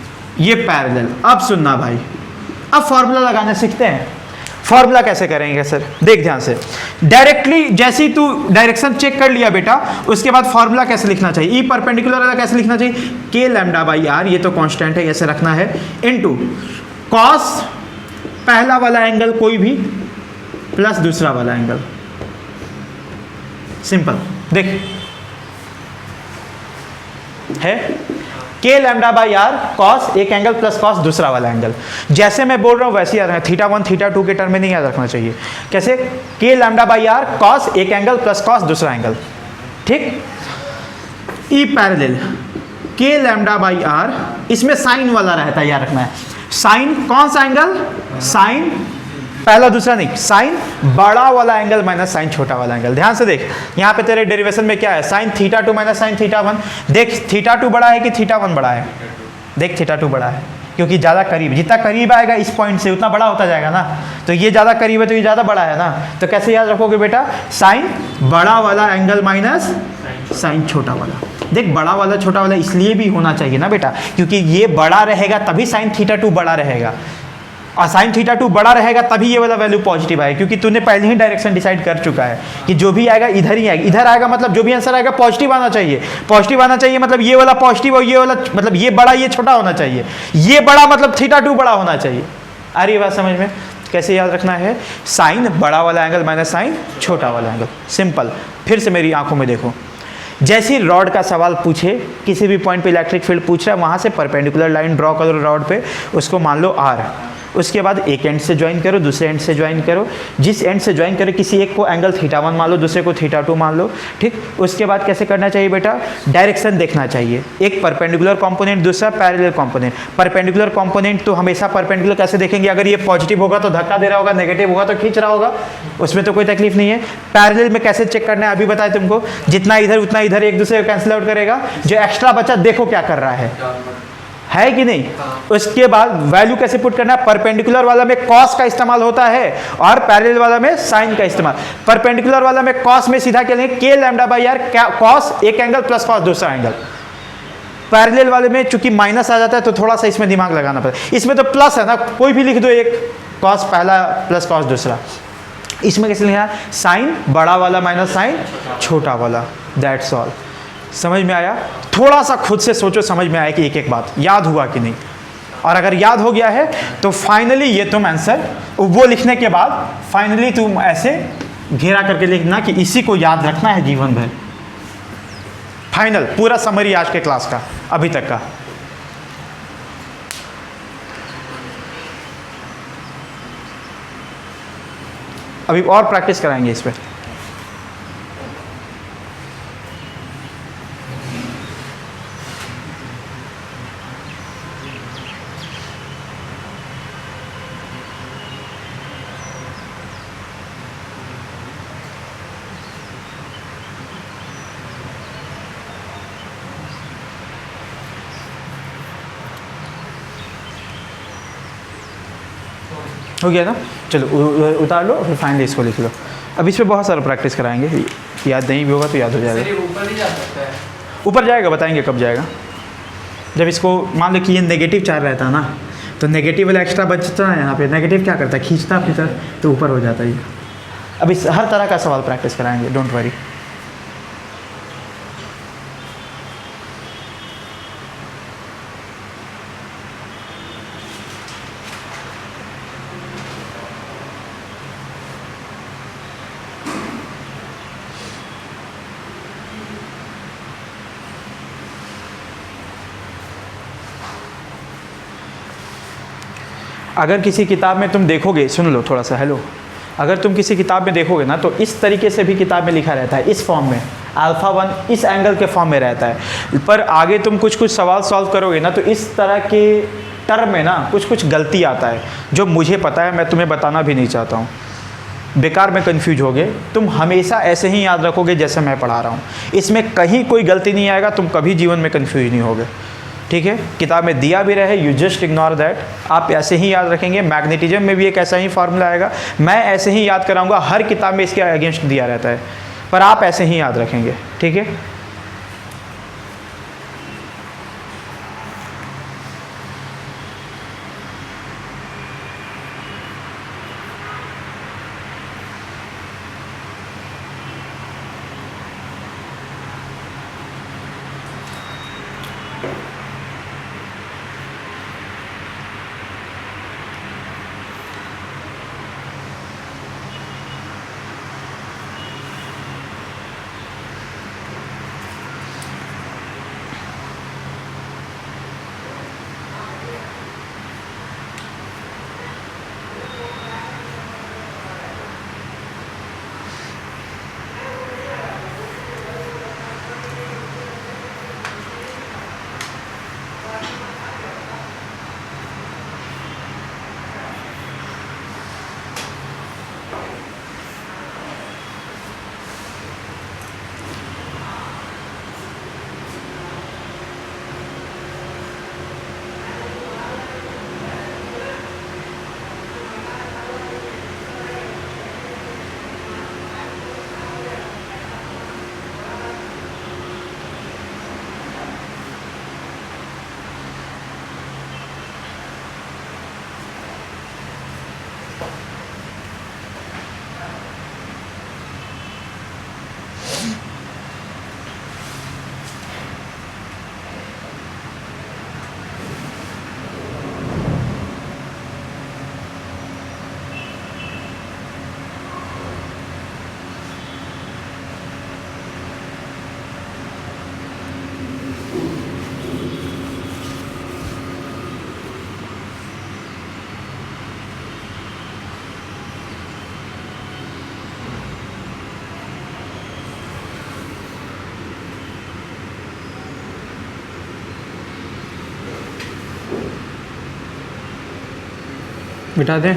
ये पैरेलल। अब सुनना भाई, अब फॉर्मूला लगाना सीखते हैं। फॉर्मूला कैसे करेंगे सर, देख ध्यान से। डायरेक्टली जैसे ही तू डायरेक्शन चेक कर लिया बेटा, उसके बाद फॉर्मूला कैसे लिखना चाहिए, ई परपेंडिकुलर वाला कैसे लिखना चाहिए, के लैम्डा बाई आर, ये तो कांस्टेंट है, ऐसे रखना है, इनटू कॉस पहला वाला एंगल कोई भी प्लस दूसरा वाला एंगल। सिंपल, देख है के लैम्डा बाई आर कॉस एक एंगल प्लस कॉस दूसरा वाला एंगल। जैसे मैं बोल रहा हूं वैसे याद रखना, थीटा 1 थीटा 2 के टर्म में नहीं याद रखना चाहिए। कैसे, के लैम्डा बाई आर कॉस एक एंगल प्लस कॉस दूसरा एंगल, ठीक। ई पैरेलल के लैम्डा बाई आर, इसमें साइन वाला रहता है, याद रखना है। साइन कौन सा एंगल, साइन पहला दूसरा नहीं, साइन बड़ा वाला एंगल माइनस साइन छोटा वाला एंगल। ध्यान से देख, यहाँ पे तेरे डेरिवेशन में क्या है, sign theta 2 minus sine theta 1। देख थीटा 2 बड़ा है कि थीटा 1 बड़ा है, देख थीटा 2 बड़ा है क्योंकि ज़्यादा करीब, जितना करीब आएगा इस पॉइंट से उतना बड़ा होता जाएगा ना। तो ये ज़्यादा करीब है तो ये ज़्यादा बड़ा है ना। तो कैसे याद रखोगे बेटा, साइन बड़ा वाला एंगल माइनस साइन छोटा वाला। देख बड़ा वाला छोटा वाला इसलिए भी होना चाहिए ना बेटा, क्योंकि ये बड़ा रहेगा तभी साइन थीटा 2 बड़ा रहेगा, और साइन थीटा 2 बड़ा रहेगा तभी ये वाला वैल्यू पॉजिटिव आएगा, क्योंकि तूने पहले ही डायरेक्शन डिसाइड कर चुका है कि जो भी आएगा इधर ही आएगा। इधर आएगा मतलब जो भी आंसर आएगा पॉजिटिव आना चाहिए, पॉजिटिव आना चाहिए मतलब ये वाला पॉजिटिव और ये वाला मतलब ये बड़ा ये छोटा होना चाहिए, ये बड़ा मतलब थीटा 2 बड़ा होना चाहिए। आ रही है बात समझ में? कैसे याद रखना है, साइन बड़ा वाला एंगल माइनस साइन छोटा वाला एंगल। सिंपल। फिर से मेरी आंखों में देखो, जैसे रॉड का सवाल पूछे, किसी भी पॉइंट पे इलेक्ट्रिक फील्ड पूछ रहा है, वहाँ से परपेंडिकुलर लाइन ड्रॉ करो रॉड पे, उसको मान लो आर। उसके बाद एक एंड से ज्वाइन करो, दूसरे एंड से ज्वाइन करो। जिस एंड से ज्वाइन करो किसी एक को एंगल थीटा 1 मान लो, दूसरे को थीटा 2 मान लो, ठीक। उसके बाद कैसे करना चाहिए बेटा, डायरेक्शन देखना चाहिए, एक परपेंडिकुलर कंपोनेंट दूसरा पैरेलल कंपोनेंट। परपेंडिकुलर कंपोनेंट तो हमेशा परपेंडिकुलर कैसे देखेंगे, अगर ये पॉजिटिव होगा तो धक्का दे रहा होगा, नेगेटिव होगा तो खींच रहा होगा, उसमें तो कोई तकलीफ नहीं है। पैरेलल में कैसे चेक करना है अभी बताए तुमको, जितना इधर उतना इधर एक दूसरे को कैंसिल आउट करेगा, जो एक्स्ट्रा बचा देखो क्या कर रहा है कि नहीं। उसके बाद वैल्यू कैसे पुट करना है, परपेंडिकुलर वाला में कॉस का इस्तेमाल होता है और पैरेलल वाला में साइन का इस्तेमाल। परपेंडिकुलर वाला में कॉस में सीधा क्या लेंगे, के लैम्डा बाई आर कॉस एक एंगल प्लस कॉस दूसरा एंगल। पैरेलल वाले में चूंकि माइनस आ जाता है तो थोड़ा सा इसमें दिमाग लगाना पड़ता है, इसमें तो प्लस है ना, कोई भी लिख दो, एक कॉस पहला प्लस कॉस दूसरा। इसमें कैसे लिखा, साइन बड़ा वाला माइनस साइन छोटा वाला, दैट्स ऑल। समझ में आया? थोड़ा सा खुद से सोचो, समझ में आया कि एक एक बात याद हुआ कि नहीं। और अगर याद हो गया है तो फाइनली ये तुम आंसर वो लिखने के बाद फाइनली तुम ऐसे घेरा करके लिखना कि इसी को याद रखना है जीवन भर। फाइनल पूरा समरी आज के क्लास का अभी तक का। अभी और प्रैक्टिस कराएंगे इस पर। हो गया ना, चलो उतार लो फिर फाइनली इसको लिख लो। अब इस पर बहुत सारा प्रैक्टिस कराएंगे, याद नहीं भी होगा तो याद हो जाएगा। ऊपर नहीं जा सकता है, ऊपर जाएगा, बताएंगे कब जाएगा। जब इसको मान लो कि ये नेगेटिव चार्ज रहता है ना, तो नेगेटिव वाला एक्स्ट्रा बचता है यहाँ पे, नेगेटिव क्या करता है, खींचता अपनी तरफ, तो ऊपर हो जाता है ये। अब इस हर तरह का सवाल प्रैक्टिस कराएंगे, डोंट वरी। अगर किसी किताब में तुम देखोगे, सुन लो थोड़ा सा, हेलो, अगर तुम किसी किताब में देखोगे ना तो इस तरीके से भी किताब में लिखा रहता है, इस फॉर्म में, अल्फ़ा 1 इस एंगल के फॉर्म में रहता है। पर आगे तुम कुछ कुछ सवाल सॉल्व करोगे ना तो इस तरह के टर्म में ना कुछ कुछ गलती आता है जो मुझे पता है, मैं तुम्हें बताना भी नहीं चाहता हूँ, बेकार में कंफ्यूज होगे। तुम हमेशा ऐसे ही याद रखोगे जैसे मैं पढ़ा रहा हूँ, इसमें कहीं कोई गलती नहीं आएगा, तुम कभी जीवन में कंफ्यूज नहीं होगे, ठीक है। किताब में दिया भी रहे, यू जस्ट इग्नोर दैट, आप ऐसे ही याद रखेंगे। मैग्नेटिज्म में भी एक ऐसा ही फार्मूला आएगा, मैं ऐसे ही याद कराऊंगा, हर किताब में इसके अगेंस्ट दिया रहता है, पर आप ऐसे ही याद रखेंगे, ठीक है। बिठा दें।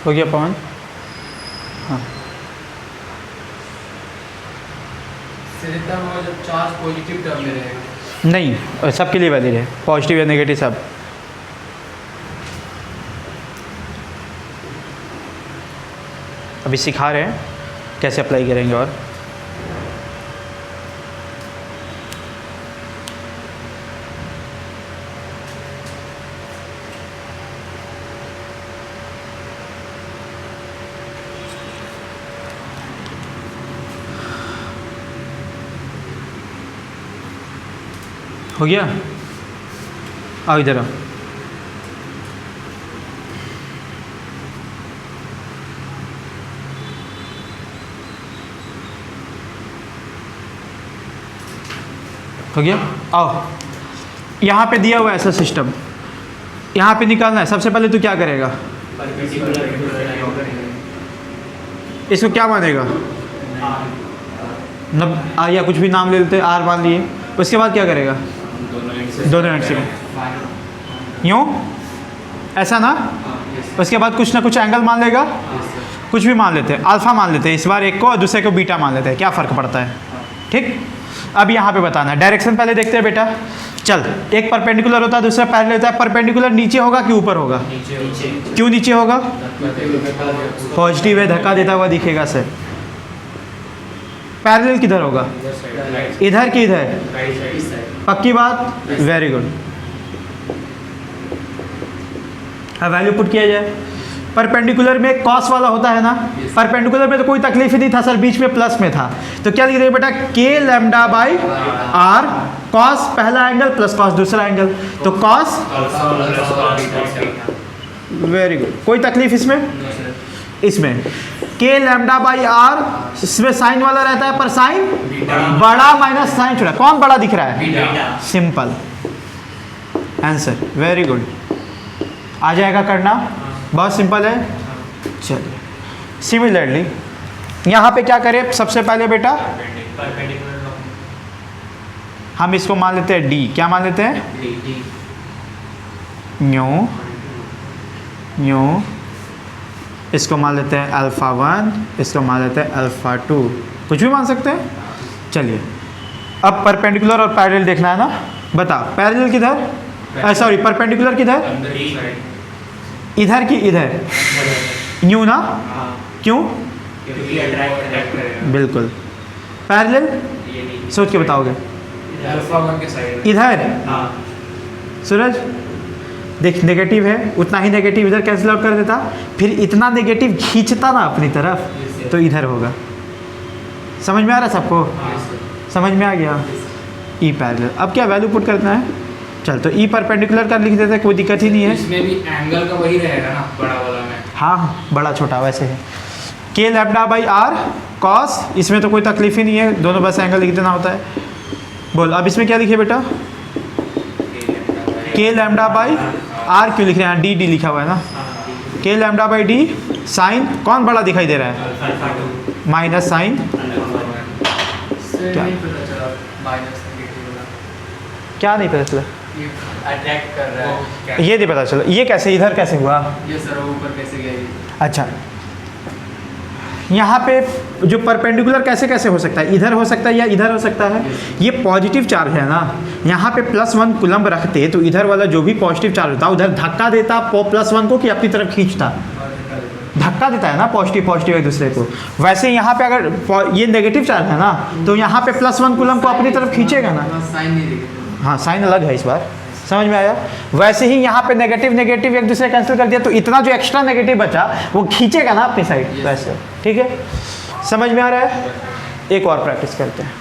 हो गया पवन? हाँ। जब चार्ज पॉजिटिव टर्म में रहेगा नहीं, सबके लिए वैलिड है, पॉजिटिव या नेगेटिव सब। अभी सिखा रहे हैं कैसे अप्लाई करेंगे। और हो गया? आओ इधर आओ। हो गया? आओ, यहाँ पे दिया हुआ है ऐसा सिस्टम, यहाँ पे निकालना है। सबसे पहले तू क्या करेगा? इसको क्या मानेगा? या कुछ भी नाम ले लेते, आर मान लिए। उसके बाद क्या करेगा? दोनों एंड से यूँ, ऐसा ना। उसके बाद कुछ ना कुछ एंगल मान लेगा, कुछ भी मान लेते हैं, अल्फ़ा मान लेते हैं इस बार एक को, और दूसरे को बीटा मान लेते हैं, क्या फ़र्क पड़ता है? ठीक। अब यहाँ पे बताना है, डायरेक्शन पहले देखते हैं बेटा। चल, एक परपेंडिकुलर होता है, दूसरा पैरेलल होता है। परपेंडिकुलर नीचे होगा कि ऊपर होगा? नीचे क्यों नीचे होगा? पॉजिटिव है, धक्का देता हुआ दिखेगा सर। पैरेलल किधर होगा? इधर कि इधर? Right side. पक्की बात, वेरी गुड। अब वैल्यू पुट किया जाए। परपेंडिकुलर में कॉस वाला होता है ना, परपेंडिकुलर में तो कोई तकलीफ ही नहीं था सर, बीच में प्लस में था। तो क्या लिख रहे बेटा? के लैम्डा बाई आर, कॉस पहला एंगल प्लस कॉस दूसरा एंगल, तो कॉस, वेरी गुड। कोई तकलीफ इसमें? इसमें के लैम्डा बाई आर, इसमें साइन वाला रहता है, पर साइन बड़ा माइनस साइन छोटा, कौन बड़ा दिख रहा है? Simple answer, very good. आ जाएगा करना, बहुत सिंपल है। चलिए, सिमिलरली यहाँ पे क्या करें? सबसे पहले बेटा हम इसको मान लेते हैं डी। क्या मान लेते हैं? New new. इसको मान लेते हैं अल्फ़ा 1, इसको मान लेते हैं अल्फ़ा 2, कुछ भी मान सकते हैं। चलिए, अब परपेंडिकुलर और पैरेलल देखना है ना। बता, पैरेलल किधर? सॉरी, परपेंडिकुलर किधर? इधर की इधर? न्यू ना, क्यों? बिल्कुल। पैरेलल सोच के बताओगे? अल्फा 1 के साइड इधर। सूरज देख, नेगेटिव है, उतना ही नेगेटिव इधर कैंसिल आउट कर देता, फिर इतना नेगेटिव खींचता ना अपनी तरफ, तो इधर होगा। समझ में आ रहा है सबको? समझ में आ गया? E parallel. अब क्या वैल्यू पुट करना है? चल, तो ई परपेंडिकुलर का लिख देते हैं, कोई दिक्कत ही नहीं है। इसमें भी एंगल का वही रहेगा ना, बड़ा वाला में। हाँ, बड़ा छोटा वैसे है। के लैम्डा बाई आर कॉस, इसमें तो कोई तकलीफ ही नहीं है, दोनों बस एंगल लिख देना होता है। बोल, अब इसमें क्या लिखे बेटा? के लैम्डा बाई आर क्यों लिख रहे हैं? डी डी लिखा हुआ है ना। के लैम्डा बाई डी, साइन कौन बड़ा दिखाई दे रहा है? माइनस साइन क्या? नहीं पता चला माइनस नेगेटिव वाला क्या नहीं पता चला? ये अट्रैक्ट कर रहा है। ये नहीं पता चला, ये कैसे, इधर कैसे हुआ? ये सर ऊपर कैसे गया ये? अच्छा, यहाँ पे जो परपेंडिकुलर कैसे कैसे हो सकता है? इधर हो सकता है या इधर हो सकता है। ये पॉजिटिव चार्ज है ना, यहाँ पे +1 कूलम्ब रखते तो इधर वाला जो भी पॉजिटिव चार्ज होता उधर धक्का देता +1 को कि अपनी तरफ खींचता? धक्का देता है ना, पॉजिटिव पॉजिटिव एक दूसरे को। वैसे यहाँ पे अगर ये नेगेटिव चार्ज है ना, तो यहाँ पे +1 कूलम्ब को अपनी तरफ खींचेगा ना। साइन नहीं दिखेगा। हाँ, साइन अलग है इस बार, समझ में आया? वैसे ही यहाँ पे नेगेटिव नेगेटिव एक दूसरे कैंसिल कर दिया, तो इतना जो एक्स्ट्रा नेगेटिव बचा वो खींचेगा ना अपनी साइड, वैसे। ठीक है, समझ में आ रहा है? एक और प्रैक्टिस करते हैं।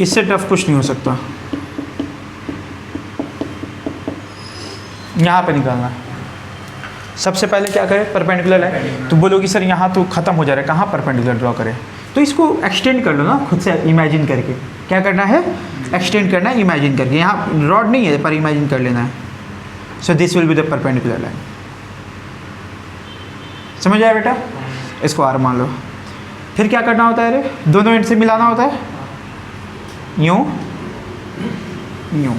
इससे टफ कुछ नहीं हो सकता। यहाँ पे निकालना है। सबसे पहले क्या करें? परपेंडिकुलर है तो बोलोगी सर यहाँ तो ख़त्म हो जा रहा है, कहाँ परपेंडिकुलर ड्रॉ करें? तो इसको एक्सटेंड कर लो ना खुद से, इमेजिन करके। क्या करना है? एक्सटेंड करना है इमेजिन करके। यहाँ रॉड नहीं है पर इमेजिन कर लेना है। So this will be the perpendicular line. समझ आया बेटा? इसको आर मान लो। फिर क्या करना होता है? रे दोनों एंड से मिलाना होता है, यूँ यूँ।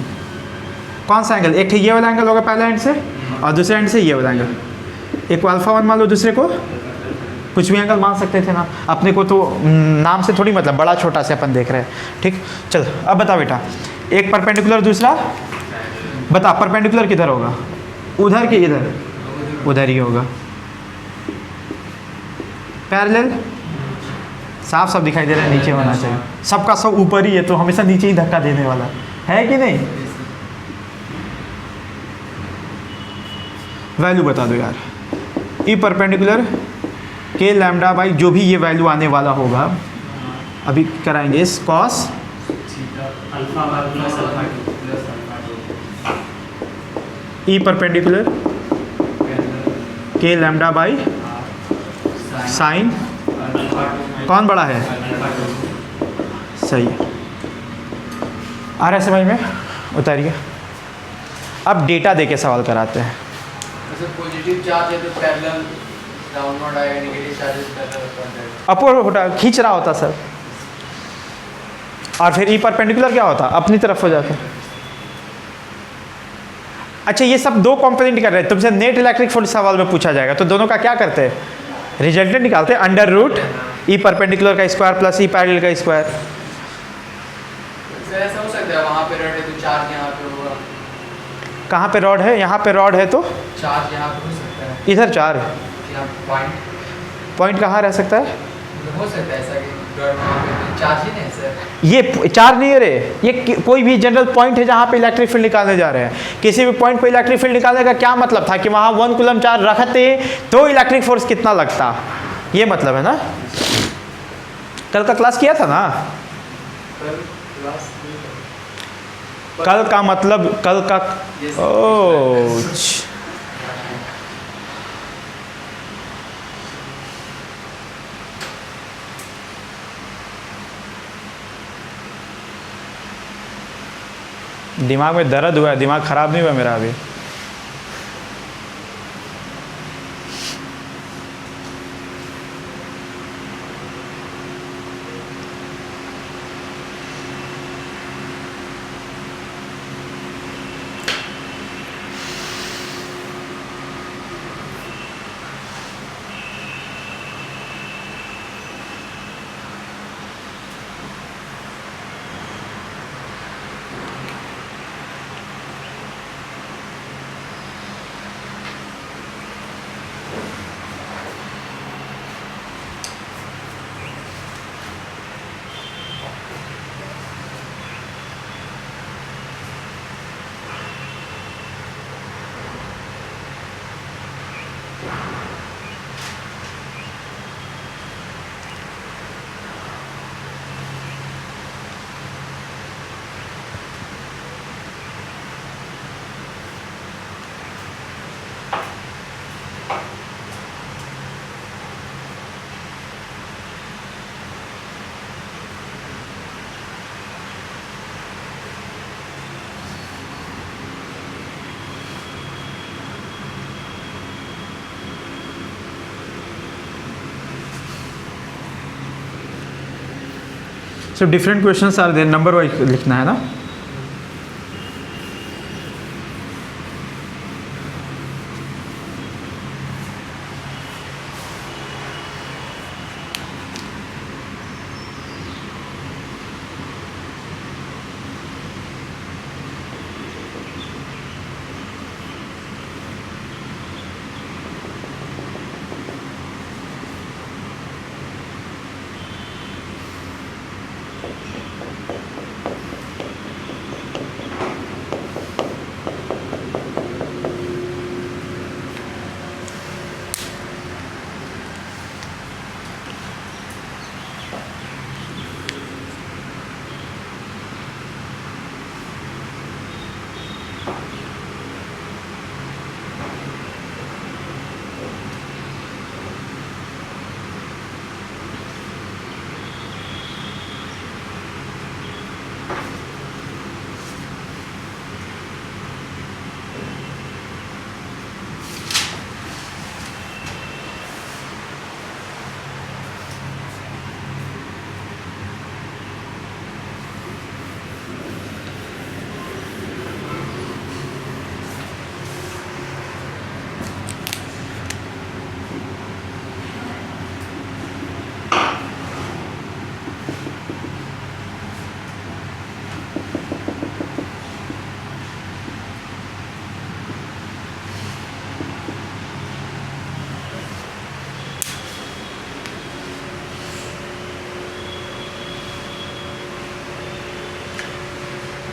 कौन सा एंगल? एक ये वाला एंगल होगा पहले एंड से, और दूसरे एंड से ये वाला एंगल। एक को अल्फा 1 मान लो, दूसरे को कुछ भी एंगल मान सकते थे ना। अपने को तो नाम से थोड़ी मतलब, बड़ा छोटा से अपन देख रहे हैं। ठीक, चल अब बता बेटा, एक परपेंडिकुलर दूसरा बता, परपेंडिकुलर किधर होगा? उधर कि इधर? उधर ही होगा। पैरेलल साफ साफ दिखाई दे रहा है, नीचे होना चाहिए। सबका सब ऊपर ही है तो हमेशा नीचे ही धक्का देने वाला है कि नहीं? वैल्यू बता दो यार। ई परपेंडिकुलर के लैम्डा बाई जो भी ये वैल्यू आने वाला होगा, अभी कराएंगे इस कॉस ई परपेंडिकुलर के लैम्डा बाई साइन कौन बड़ा है? सही है। आ रहा है समझ में? उतारिए। अब डेटा देके सवाल कराते हैं। जैसे पॉजिटिव चार्ज है तो पैरेलल डाउनवर्ड आएगा, नेगेटिव चार्जेस कर रहा होता है। अपवर्ड होता, खींच रहा होता सर। और फिर ई परपेंडिकुलर क्या होता, अपनी तरफ हो जाता। अच्छा, ये सब दो कंपोनेंट कर रहे हैं, तुमसे नेट इलेक्ट्रिक फोर्स सवाल में पूछा जाएगा, तो दोनों का क्या करते हैं, रिजल्टेंट निकालते हैं, अंडर रूट ई परपेंडिकुलर का स्क्वायर प्लस ई पैरेलल का स्क्वायर। सर ऐसा हो सकता है वहाँ पे रॉड है तो चार्ज यहाँ पे होगा, कहाँ पे रॉड है, यहाँ पे रॉड है तो चार्ज यहाँ पे हो सकता है, इधर चार यहाँ पॉइंट कहाँ रह सकता है, हो सकता है ऐसा कि रॉड वहाँ पे चार्ज ही नहीं है सर। ये चार नहीं है रे, ये कोई भी जनरल पॉइंट है जहाँ पे इलेक्ट्रिक फील्ड निकालने जा रहे हैं। किसी भी पॉइंट पे इलेक्ट्रिक फील्ड निकालने का क्या मतलब था कि वहाँ 1 कूलम चार्ज रखते तो इलेक्ट्रिक फोर्स कितना लगता, ये मतलब है ना। कल का क्लास किया था ना, कल का मतलब कल का ओह दिमाग में दर्द हुआ है, दिमाग खराब नहीं हुआ मेरा अभी। So different questions are there, number wise लिखना है ना।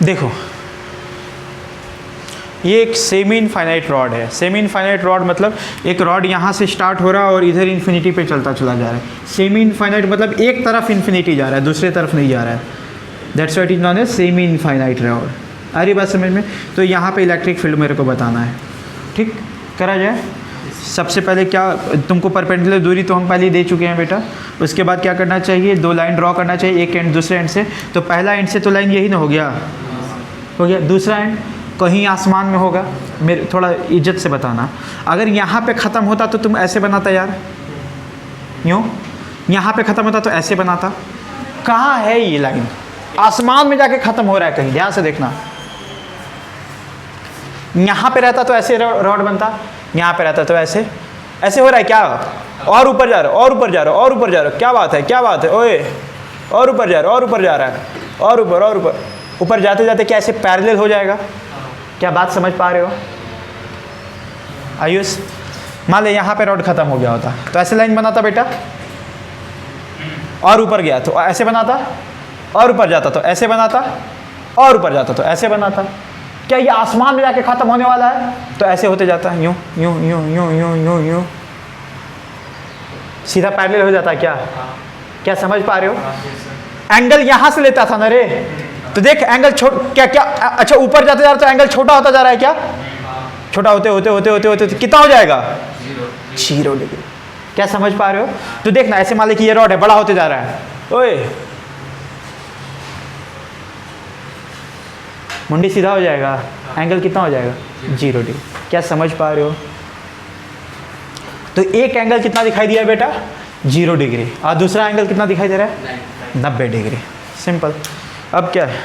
देखो ये एक सेमी इनफाइनाइट रॉड है। सेमी इनफाइनाइट रॉड मतलब एक रॉड यहाँ से स्टार्ट हो रहा है और इधर इन्फिनिटी पे चलता चला जा रहा है। सेमी इनफाइनाइट मतलब एक तरफ इन्फिनिटी जा रहा है, दूसरे तरफ नहीं जा रहा है। That's what is known as semi infinite rod. आ रही बात समझ में? तो यहाँ पे इलेक्ट्रिक फील्ड मेरे को बताना है, ठीक करा जाए। सबसे पहले क्या, तुमको परपेंडिकुलर दूरी तो हम पहले ही दे चुके हैं बेटा। उसके बाद क्या करना चाहिए, दो लाइन ड्रॉ करना चाहिए, एक एंड दूसरे एंड से। तो पहला एंड से तो लाइन यही ना हो गया, हो गया। दूसरा एंड कहीं आसमान में होगा। मेरे थोड़ा इज्जत से बताना, अगर यहाँ पे ख़त्म होता तो तुम ऐसे बनाता यार, यूँ यहाँ पे ख़त्म होता तो ऐसे बनाता। कहाँ है ये लाइन? आसमान में जाके ख़त्म हो रहा है कहीं, ध्यान से देखना। यहाँ पे रहता तो ऐसे रॉड बनता, यहाँ पे रहता तो ऐसे ऐसे हो रहा है क्या? और ऊपर जा रहा है, और ऊपर जा रहा है, और ऊपर जा रहा है। क्या बात है, क्या बात है ओए, और ऊपर जा रहा है, और ऊपर जा रहा है, और ऊपर, और ऊपर। ऊपर जाते जाते क्या ऐसे पैरेलल हो जाएगा? क्या बात समझ पा रहे हो आयुष? मान ले यहाँ पे रॉड ख़त्म हो गया होता तो ऐसे लाइन बनाता बेटा, और ऊपर गया तो ऐसे बनाता, और ऊपर जाता तो ऐसे बनाता, और ऊपर जाता तो ऐसे बनाता। क्या ये आसमान में जाके ख़त्म होने वाला है? तो ऐसे होते जाता है, यूँ यूँ यूँ यूँ यूँ यूँ यूँ, सीधा पैरेलल हो जाता है। क्या क्या समझ पा रहे हो? एंगल यहाँ से लेता था ना रे, तो देख एंगल क्या क्या, अच्छा ऊपर जाते जा रहा तो एंगल छोटा होता जा रहा है क्या? छोटा होते होते होते होते होते कितना हो जाएगा? 0 डिग्री। क्या समझ पा रहे हो? तो देखना ऐसे मान ली कि ये रॉड है, बड़ा होते जा रहा है, ओए मुंडी सीधा हो जाएगा, एंगल कितना हो जाएगा? 0 डिग्री। क्या समझ पा रहे हो? तो एक एंगल कितना दिखाई दिया बेटा? 0 डिग्री, और दूसरा एंगल कितना दिखाई दे रहा है? 90 डिग्री। सिंपल। अब क्या है,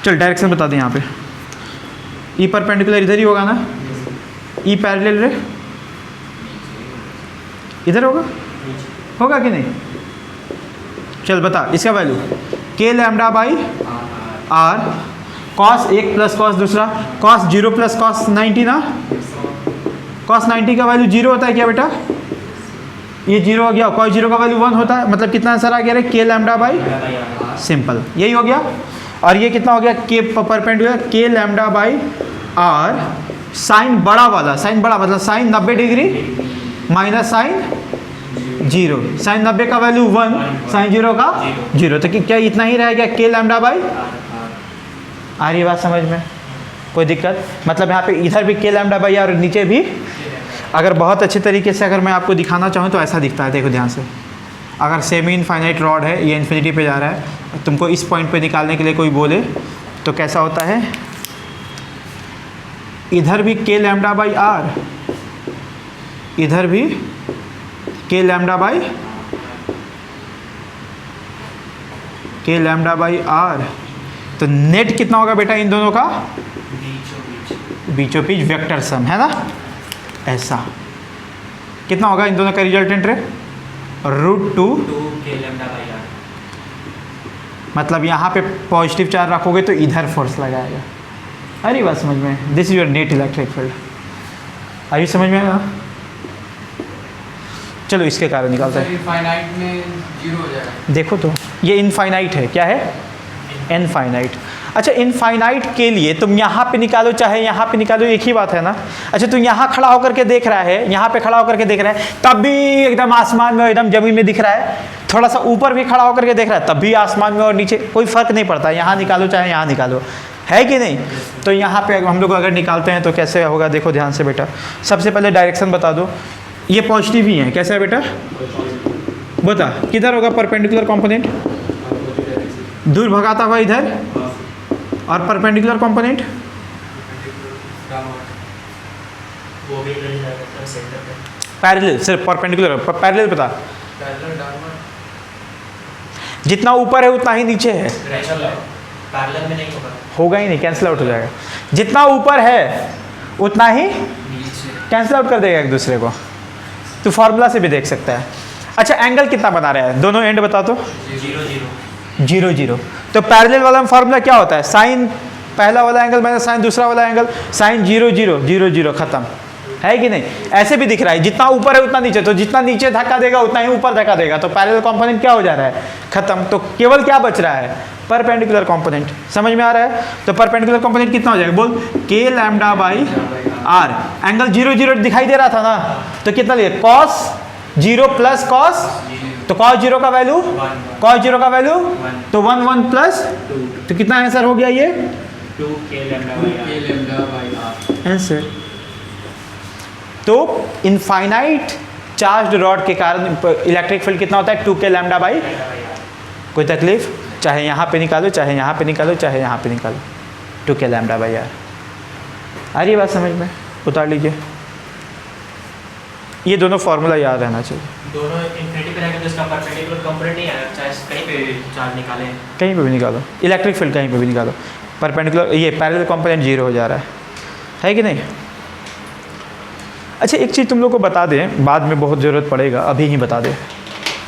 चल डायरेक्शन बता दें। यहाँ पे ई परपेंडिकुलर इधर ही होगा ना, ई पैरेलल रे इधर होगा, होगा कि नहीं? चल बता इसका value k lambda by r, cos 1 plus cos दूसरा, कॉस 0 प्लस कॉस 90 ना, कॉस 90 का वैल्यू 0 होता है क्या बेटा? ये 0 हो गया, कॉस 0 का वैल्यू 1 होता है, मतलब कितना आंसर आ गया रे? k लैम्डा बाई, सिंपल यही हो गया। और ये कितना हो गया? k perpendicular k lambda by r, sine बड़ा वाला, साइन बड़ा मतलब sine 90 degree minus sine 0, sine 90 का वैल्यू 1, साइन 0 का 0, तो क्या इतना ही रह गया k लैम्डा बाई। आ रही बात समझ में? कोई दिक्कत? मतलब यहाँ पे इधर भी k लैम्डा बाई और नीचे भी, अगर बहुत अच्छे तरीके से अगर मैं आपको दिखाना चाहूँ तो ऐसा दिखता है, देखो ध्यान से। अगर सेमी इनफाइनाइट रॉड है, ये इन्फिनिटी पे जा रहा है, तुमको इस पॉइंट पे निकालने के लिए कोई बोले तो कैसा होता है? इधर भी k लैम्डा बाई r, इधर भी k लैम्डा बाई r, तो नेट कितना होगा बेटा इन दोनों का? बीचों बीच वेक्टर सम है ना, ऐसा कितना होगा इन दोनों का रिजल्टेंट रे? √2 k लैम्डा बाई r। मतलब यहाँ पे पॉजिटिव चार्ज रखोगे तो इधर फोर्स लगाएगा। अरे बात समझ में? This is your net electric field. अभी समझ में आया? चलो इसके कारण निकालते हैं। इनफाइनाइट में 0 हो जाएगा। देखो तो ये इनफाइनाइट है, क्या है? इनफाइनाइट। अच्छा इनफाइनाइट के लिए तुम यहाँ पे निकालो चाहे यहाँ पे निकालो, एक ही बात है ना। अच्छा तुम यहाँ खड़ा होकर के देख रहा है, यहाँ पे खड़ा होकर के देख रहा है, तब भी एकदम आसमान में एकदम जमीन में दिख रहा है। थोड़ा सा ऊपर भी खड़ा होकर के देख रहा है, तब भी आसमान में और नीचे, कोई फ़र्क नहीं पड़ता, यहाँ निकालो चाहे यहाँ निकालो, है कि नहीं? तो यहाँ पे हम लोग अगर निकालते हैं तो कैसे होगा, देखो ध्यान से बेटा। सबसे पहले डायरेक्शन बता दो, ये पॉजिटिव ही है, कैसा है बेटा? बता किधर होगा परपेंडिकुलर कंपोनेंट? दूर भगाता हुआ इधर, और परपेंडिकुलर कंपोनेंट पैरेलल, सिर्फ परपेंडिकुलर, पैरेलल बता। जितना ऊपर है उतना ही नीचे है, पैरेलल में नहीं होगा, होगा ही नहीं, कैंसिल आउट हो जाएगा। जितना ऊपर है उतना ही कैंसिल आउट कर देगा एक दूसरे को, तो फार्मूला से भी देख सकता है। अच्छा एंगल कितना बना रहा है? दोनों एंड बता दो। 0 0। तो पैरेलल वाला फार्मूला क्या होता है? साइन पहला वाला एंगल माइनस साइन दूसरा वाला एंगल, साइन 0 0 0 0 खत्म, है कि नहीं? ऐसे भी दिख रहा है, जितना ऊपर है उतना नीचे, तो जितना नीचे धक्का देगा उतना ही ऊपर धक्का देगा, तो पैरेलल कंपोनेंट क्या हो जा रहा है? खत्म। तो केवल क्या बच रहा है? Perpendicular component. समझ में आ रहा है? तो परपेंडिकुलर कंपोनेंट कितना हो जाएगा? बोल, k lambda by r। Angle 0 0 दिखाई दे रहा था ना, तो कितना लिए? cos 0 प्लस cos, तो cos 0 का वैल्यू, cos 0 का वैल्यू तो 1 1 प्लस, तो कितना आंसर हो गया ये? 2k lambda by r। Answer. तो इनफाइनाइट चार्ज्ड रॉड के कारण इलेक्ट्रिक फील्ड कितना होता है? 2k lambda by. कोई तकलीफ? चाहे यहाँ पे निकालो, चाहे यहाँ पे निकालो, चाहे यहाँ पे निकालो, 2k लैम्डा बाई r। आ रही है बात समझ में? उतार लीजिए, ये दोनों फार्मूला याद रहना चाहिए। दोनों इन्फिनिटी पे रहेगा तो इसका परपेंडिकुलर कंपोनेंट नहीं आएगा, चाहे कहीं पे चार्ज निकालें। कहीं पे भी निकालो, इलेक्ट्रिक फील्ड कहीं पे भी निकालो, परपेंडिकुलर ये पैरेलल कंपोनेंट 0 हो जा रहा है कि नहीं? अच्छा एक चीज़ तुम लोग को बता दें, बाद में बहुत ज़रूरत पड़ेगा, अभी ही बता दें।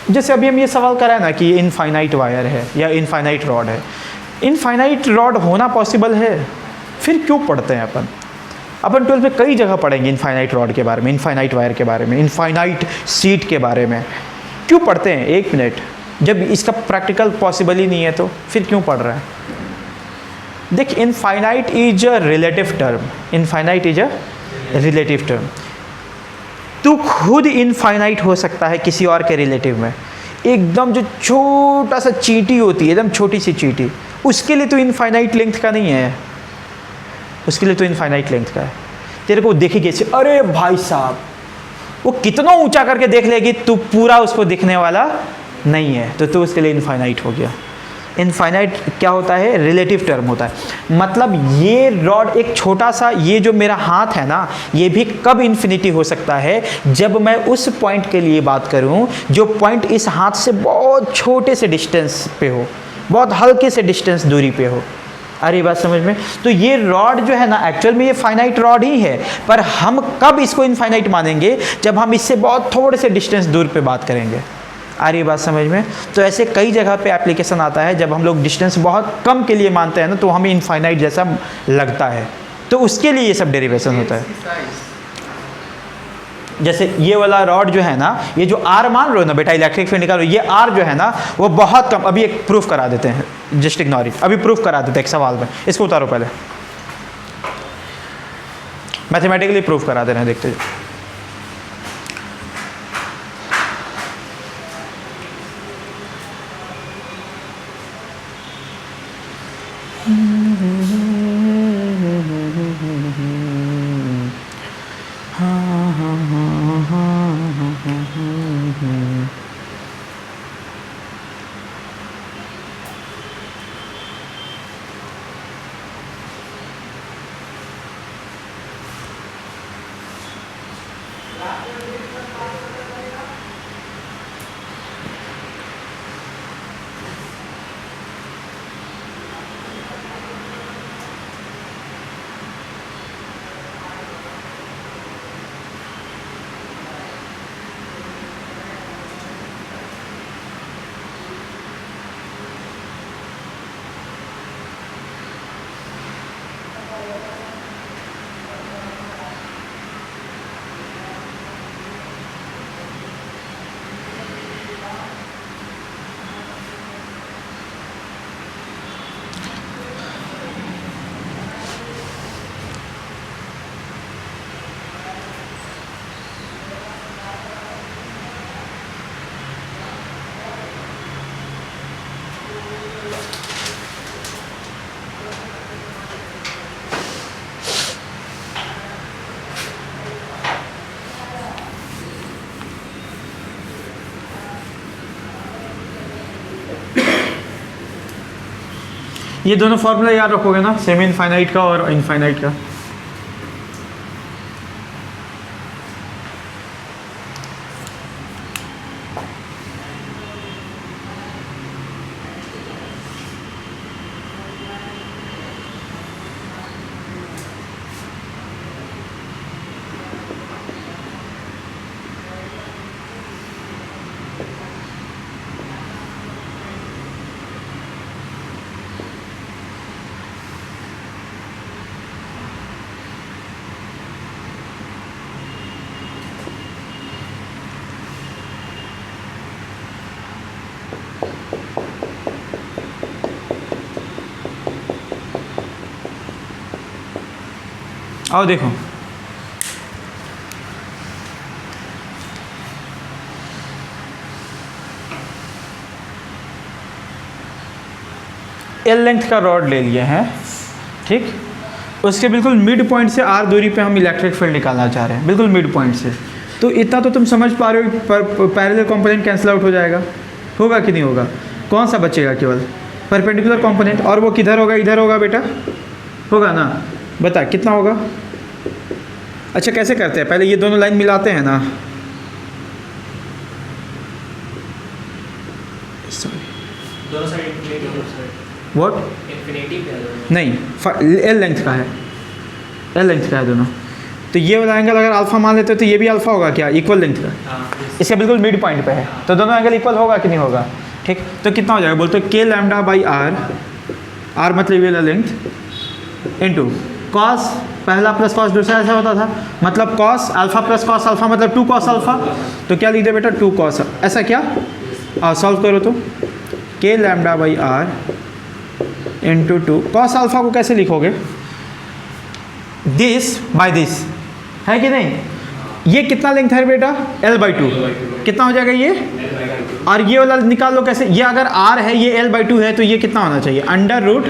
जैसे अभी हम ये सवाल कराए ना कि ये इनफाइनाइट वायर है या इनफाइनाइट रॉड है, इनफाइनाइट रॉड होना पॉसिबल है, फिर क्यों पढ़ते हैं अपन? अपन 12 में कई जगह पढ़ेंगे इनफाइनाइट रॉड के बारे में, इनफाइनाइट वायर के बारे में, इनफाइनाइट सीट के बारे में। क्यों पढ़ते हैं? एक मिनट, जब इसका प्रैक्टिकल पॉसिबल ही नहीं है तो फिर क्यों पढ़ रहा है? देख, infinite is a relative term, infinite is a relative term. तू खुद इनफाइनाइट हो सकता है किसी और के रिलेटिव में। एकदम जो छोटा सा चींटी होती है, एकदम छोटी सी चींटी, उसके लिए तो इनफाइनाइट लेंथ का नहीं है, उसके लिए तो इनफाइनाइट लेंथ का है। तेरे को देखी कैसे, अरे भाई साहब, वो कितना ऊंचा करके देख लेगी, तू पूरा उसको दिखने वाला नहीं है, तो तू उसके लिए इनफाइनाइट हो गया। इनफाइनाइट क्या होता है? रिलेटिव टर्म होता है। मतलब ये रॉड एक छोटा सा, ये जो मेरा हाथ है ना, ये भी कब इन्फिनिटी हो सकता है? जब मैं उस पॉइंट के लिए बात करूं जो पॉइंट इस हाथ से बहुत छोटे से डिस्टेंस पे हो, बहुत हल्के से डिस्टेंस दूरी पे हो। अरे बात समझ में? तो ये रॉड जो है ना, एक्चुअल में ये फाइनाइट रॉड ही है, पर हम कब इसको इनफाइनाइट मानेंगे? जब हम इससे बहुत थोड़े से डिस्टेंस दूर पे बात करेंगे। आ रही बात समझ में? तो ऐसे कई जगह पे एप्लीकेशन आता है, जब हम लोग डिस्टेंस बहुत कम के लिए मानते हैं ना, तो हमें इनफाइनाइट जैसा लगता है, तो उसके लिए ये सब डेरिवेशन होता है। जैसे ये वाला रॉड जो है ना, ये जो आर मान रहे हो ना बेटा, इलेक्ट्रिक फील्ड निकालो, ये आर जो है ना वो बहुत कम। अभी एक प्रूफ करा देते हैं, जस्ट इग्नोर इट, अभी प्रूफ करा देते हैं एक सवाल में। इसको उतारो पहले, मैथमेटिकली प्रूफ करा दे रहे हैं, देखते हैं। ये दोनों फॉर्मूला याद रखोगे ना, सेमी इनफाइनाइट का और इनफाइनाइट का। आओ देखो, एल लेंथ का रॉड ले लिए हैं, ठीक। उसके बिल्कुल मिड पॉइंट से आर दूरी पे हम इलेक्ट्रिक फील्ड निकालना चाह रहे हैं, बिल्कुल मिड पॉइंट से। तो इतना तो तुम समझ पा रहे हो, पैरेलल कंपोनेंट कैंसिल आउट हो जाएगा, होगा कि नहीं होगा? कौन सा बचेगा? केवल परपेंडिकुलर कंपोनेंट। और वो किधर होगा? इधर होगा बेटा, होगा ना? बता कितना होगा? अच्छा कैसे करते हैं, पहले ये दोनों लाइन मिलाते हैं ना, दोनों साइड इन्फिनिटी, दोनों साइड व्हाट इन्फिनिटी पे है दोनों। नहीं, एल लेंथ का है, एल लेंथ का है दोनों। तो ये वाला एंगल अगर अल्फा मान लेते हो तो ये भी अल्फा होगा क्या, इक्वल लेंथ का, हाँ, yes। इसके बिल्कुल मिड पॉइंट पे है, तो दोनों एंगल इक्वल होगा कि नहीं होगा। ठीक, तो कितना हो जाएगा बोलते हो, के लैम्डा बाई आर, आर मतलब ये वाला लेंथ इनटू कॉस पहला प्लस कॉस दूसरा, ऐसा होता था, मतलब cos alpha plus cos alpha मतलब 2 कॉस अल्फा, तो क्या लिख दे बेटा 2 कॉस, ऐसा क्या, सॉल्व करो तो K lambda by R into 2 cos alpha को कैसे लिखोगे, दिस बाय दिस, है कि नहीं। ये कितना लेंथ है बेटा, l/2, कितना हो जाएगा ये, और ये वाला निकाल लो कैसे, ये अगर r है ये l/2 है तो ये कितना होना चाहिए, अंडर रूट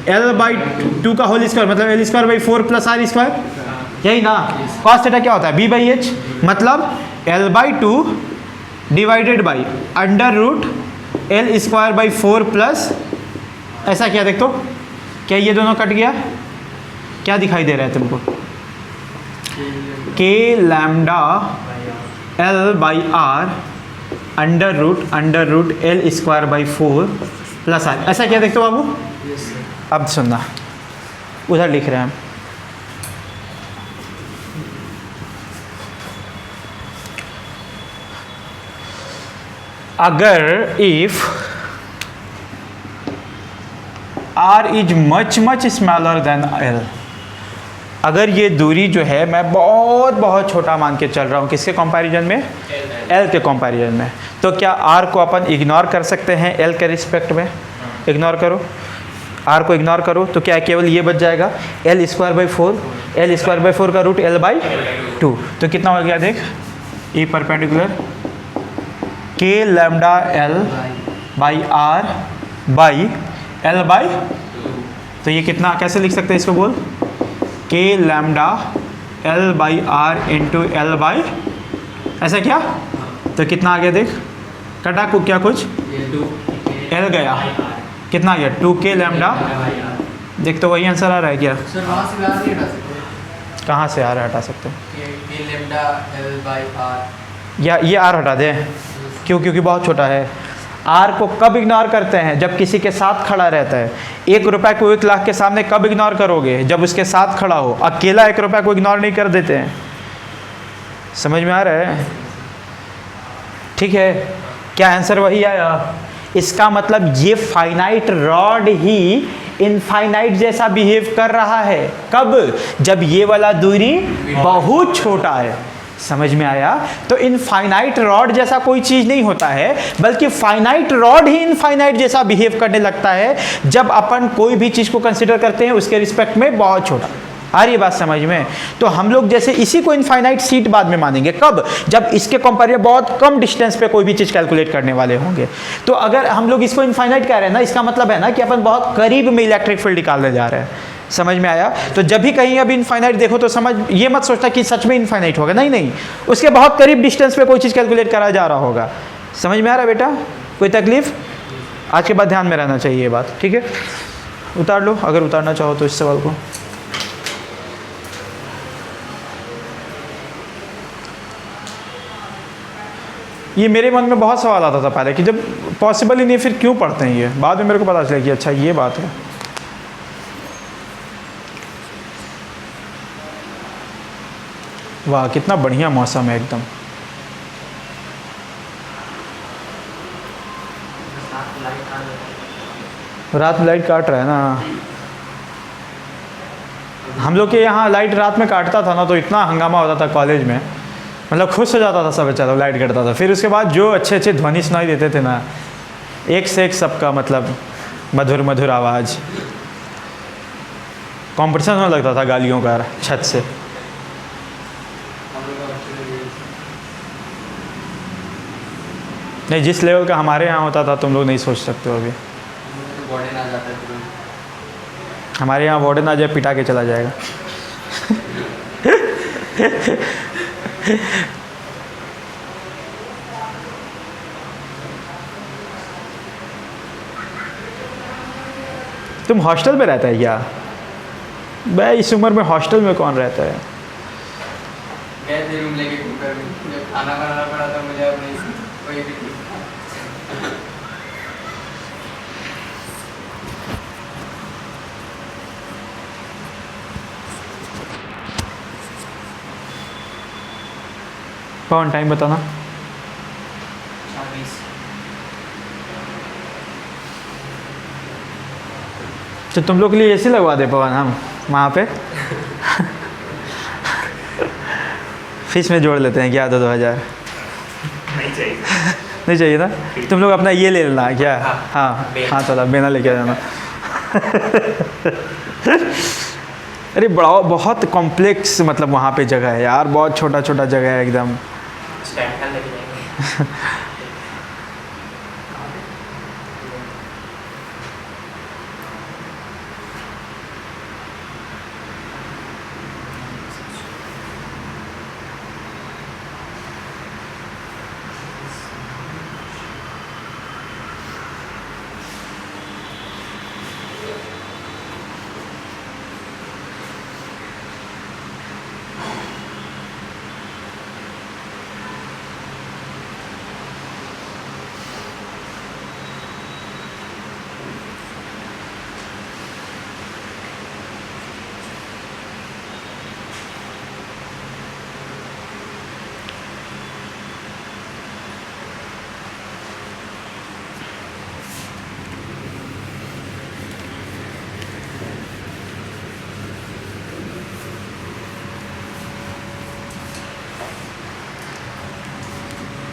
l/2 का होल स्क्वायर मतलब l²/4 प्लस r स्क्वायर, यही ना। कॉस थीटा क्या होता है b/h, मतलब l/2 divided by under root l²/4 plus, ऐसा क्या देख तो, क्या ये दोनों कट गया, क्या दिखाई दे रहा है तुमको, K lambda l/r under root l²/4 plus r, ऐसा क्या देखते हो बाबू। अब सुनना, उधर लिख रहे हैं हम, अगर if r is much smaller than l, अगर ये दूरी जो है मैं बहुत छोटा मान के चल रहा हूँ, किसके कंपैरिजन में, l के कंपैरिजन में, तो क्या r को अपन इग्नोर कर सकते हैं l के रिस्पेक्ट में, इग्नोर करो, r को इग्नोर करो तो क्या केवल ये बच जाएगा l²/4 का रूट l/2, तो कितना हो गया देख, e परपेंडिकुलर के लैम्डा l/r बाई l/, तो ये कितना कैसे लिख सकते हैं इसको बोल, के लैम्डा l/r इंटू l/, ऐसा क्या, तो कितना आ गया देख, कटा को क्या कुछ, l गया, कितना आ गया 2k लैम्डा, देख तो वही आंसर आ रहा है क्या, सर वहाँ से बाहर नहीं हटा सकते, कहाँ से r हटा सकते हैं, के लैम्डा l/r, या ये r हटा दें, क्यों, क्योंकि बहुत छोटा है। r को कब इग्नोर करते हैं, जब किसी के साथ खड़ा रहता है, 1 रुपये को 1 लाख के सामने कब इग्नोर करोगे, जब उसके साथ खड़ा हो, अकेला 1 रुपये को इग्नोर नहीं कर देते हैं, समझ में आ रहा है, ठीक है, क्या आंसर वही आया। इसका मतलब ये फाइनाइट रॉड ही इनफाइनाइट जैसा बिहेव कर रहा है, कब, जब ये वाला दूरी बहुत छोटा है, समझ में आया। तो इनफाइनाइट रॉड जैसा कोई चीज़ नहीं होता है, बल्कि फाइनाइट रॉड ही इनफाइनाइट जैसा बिहेव करने लगता है जब अपन कोई भी चीज़ को कंसिडर करते हैं उसके रिस्पेक्ट में बहुत छोटा। आ रही बात समझ में। तो हम लोग जैसे इसी को इनफाइनाइट सीट बाद में मानेंगे, कब, जब इसके कंपेरिजन बहुत कम डिस्टेंस पे कोई भी चीज़ कैलकुलेट करने वाले होंगे। तो अगर हम लोग इसको इनफाइनाइट कह रहे हैं ना, इसका मतलब है ना कि अपन बहुत करीब में इलेक्ट्रिक फील्ड निकालने जा रहे हैं, समझ में आया। तो जब भी कहीं अभी इनफाइनाइट देखो तो समझ ये मत सोचता कि सच में इनफाइनाइट होगा, नहीं नहीं, उसके बहुत करीब डिस्टेंस पे कोई चीज़ कैलकुलेट करा जा रहा होगा। समझ में आ रहा है बेटा, कोई तकलीफ? आज के बाद ध्यान में रहना चाहिए ये बात, ठीक है। उतार लो अगर उतारना चाहो तो इस सवाल को। ये मेरे मन में बहुत सवाल आता था पहले कि जब पॉसिबल ही नहीं फिर क्यों पढ़ते हैं ये, बाद में मेरे को पता चला कि अच्छा ये बात है। वाह कितना बढ़िया मौसम है एकदम। रात में लाइट काट रहा है ना, हम लोग के यहाँ लाइट रात में काटता था ना तो इतना हंगामा होता था कॉलेज में, मतलब खुश हो जाता था सब बच्चा लोग, लाइट कटता था। फिर उसके बाद जो अच्छे अच्छे ध्वनि सुनाई देते थे ना, एक से एक सबका मतलब मधुर मधुर आवाज़, कॉम्पिटिशन होने लगता था गालियों का छत से। नहीं, जिस लेवल का हमारे यहाँ होता था तुम लोग नहीं सोच सकते हो अभी। वार्डन आ जाता है तुरंत। हमारे यहाँ वार्डन आ जाए पिटा के चला जाएगा। तुम हॉस्टल में रहता है क्या? भाई इस उम्र में हॉस्टल में कौन रहता है? गए थे रूम लेके कुकर में, जब खाना बनाना पड़ा था मुझे अब नहीं कोई भी नहीं। पवन टाइम बताना। 4:20। तो तुम लोग के लिए एसी लगवा दे पवन हम वहाँ पे। फीस में जोड़ लेते हैं क्या 2,000? नहीं चाहिए। नहीं चाहिए ना? तुम लोग अपना ये ले लेना क्या? हाँ हाँ, थोड़ा बेना लेके जाना। अरे बड़ा बहुत कॉम्प्लेक्स मतलब वहाँ पे जगह है यार, बहुत छोटा छोटा जगह है एकदम। स्टैंड फैन लेके जाएंगे।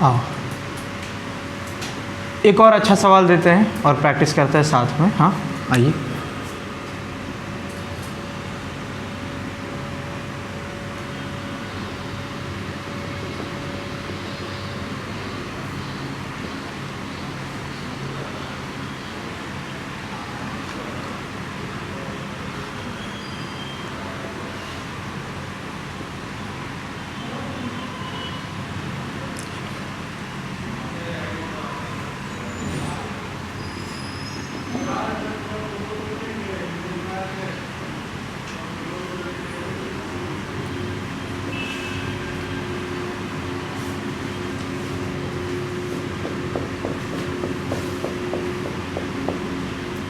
आओ एक और अच्छा सवाल देते हैं और प्रैक्टिस करते हैं साथ में। हाँ आइए।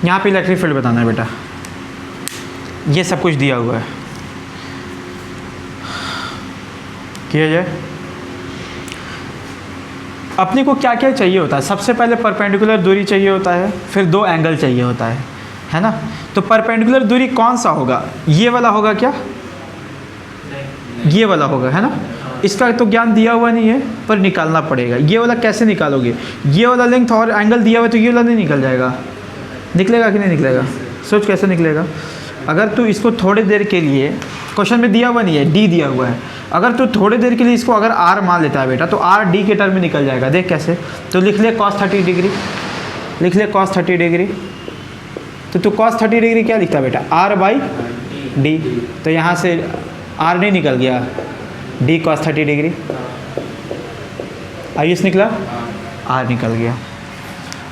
यहाँ पे इलेक्ट्रिक फील्ड बताना है बेटा, ये सब कुछ दिया हुआ है, किया जाए। अपने को क्या क्या चाहिए होता है? सबसे पहले परपेंडिकुलर दूरी चाहिए होता है, फिर दो एंगल चाहिए होता है ना? तो परपेंडिकुलर दूरी कौन सा होगा? ये वाला होगा क्या? ये वाला होगा, है ना? इसका तो ज्ञान दिया हुआ नहीं है पर निकालना पड़ेगा। ये वाला कैसे निकालोगे? ये वाला लेंथ और एंगल दिया हुआ है तो ये वाला नहीं निकल जाएगा। निकलेगा कि नहीं निकलेगा? सोच कैसे निकलेगा। अगर तू इसको थोड़ी देर के लिए, क्वेश्चन में दिया हुआ नहीं है, डी दिया हुआ है, अगर तू थोड़ी देर के लिए इसको अगर आर मान लेता है बेटा तो आर डी के टर्म में निकल जाएगा। देख कैसे, तो लिख ले cos 30 डिग्री, लिख ले cos 30 डिग्री। तो तू cos 30 डिग्री क्या लिखता है बेटा? R by D. तो यहाँ से आर नहीं निकल गया, डी cos 30 डिग्री। आयुष निकला, आर निकल गया।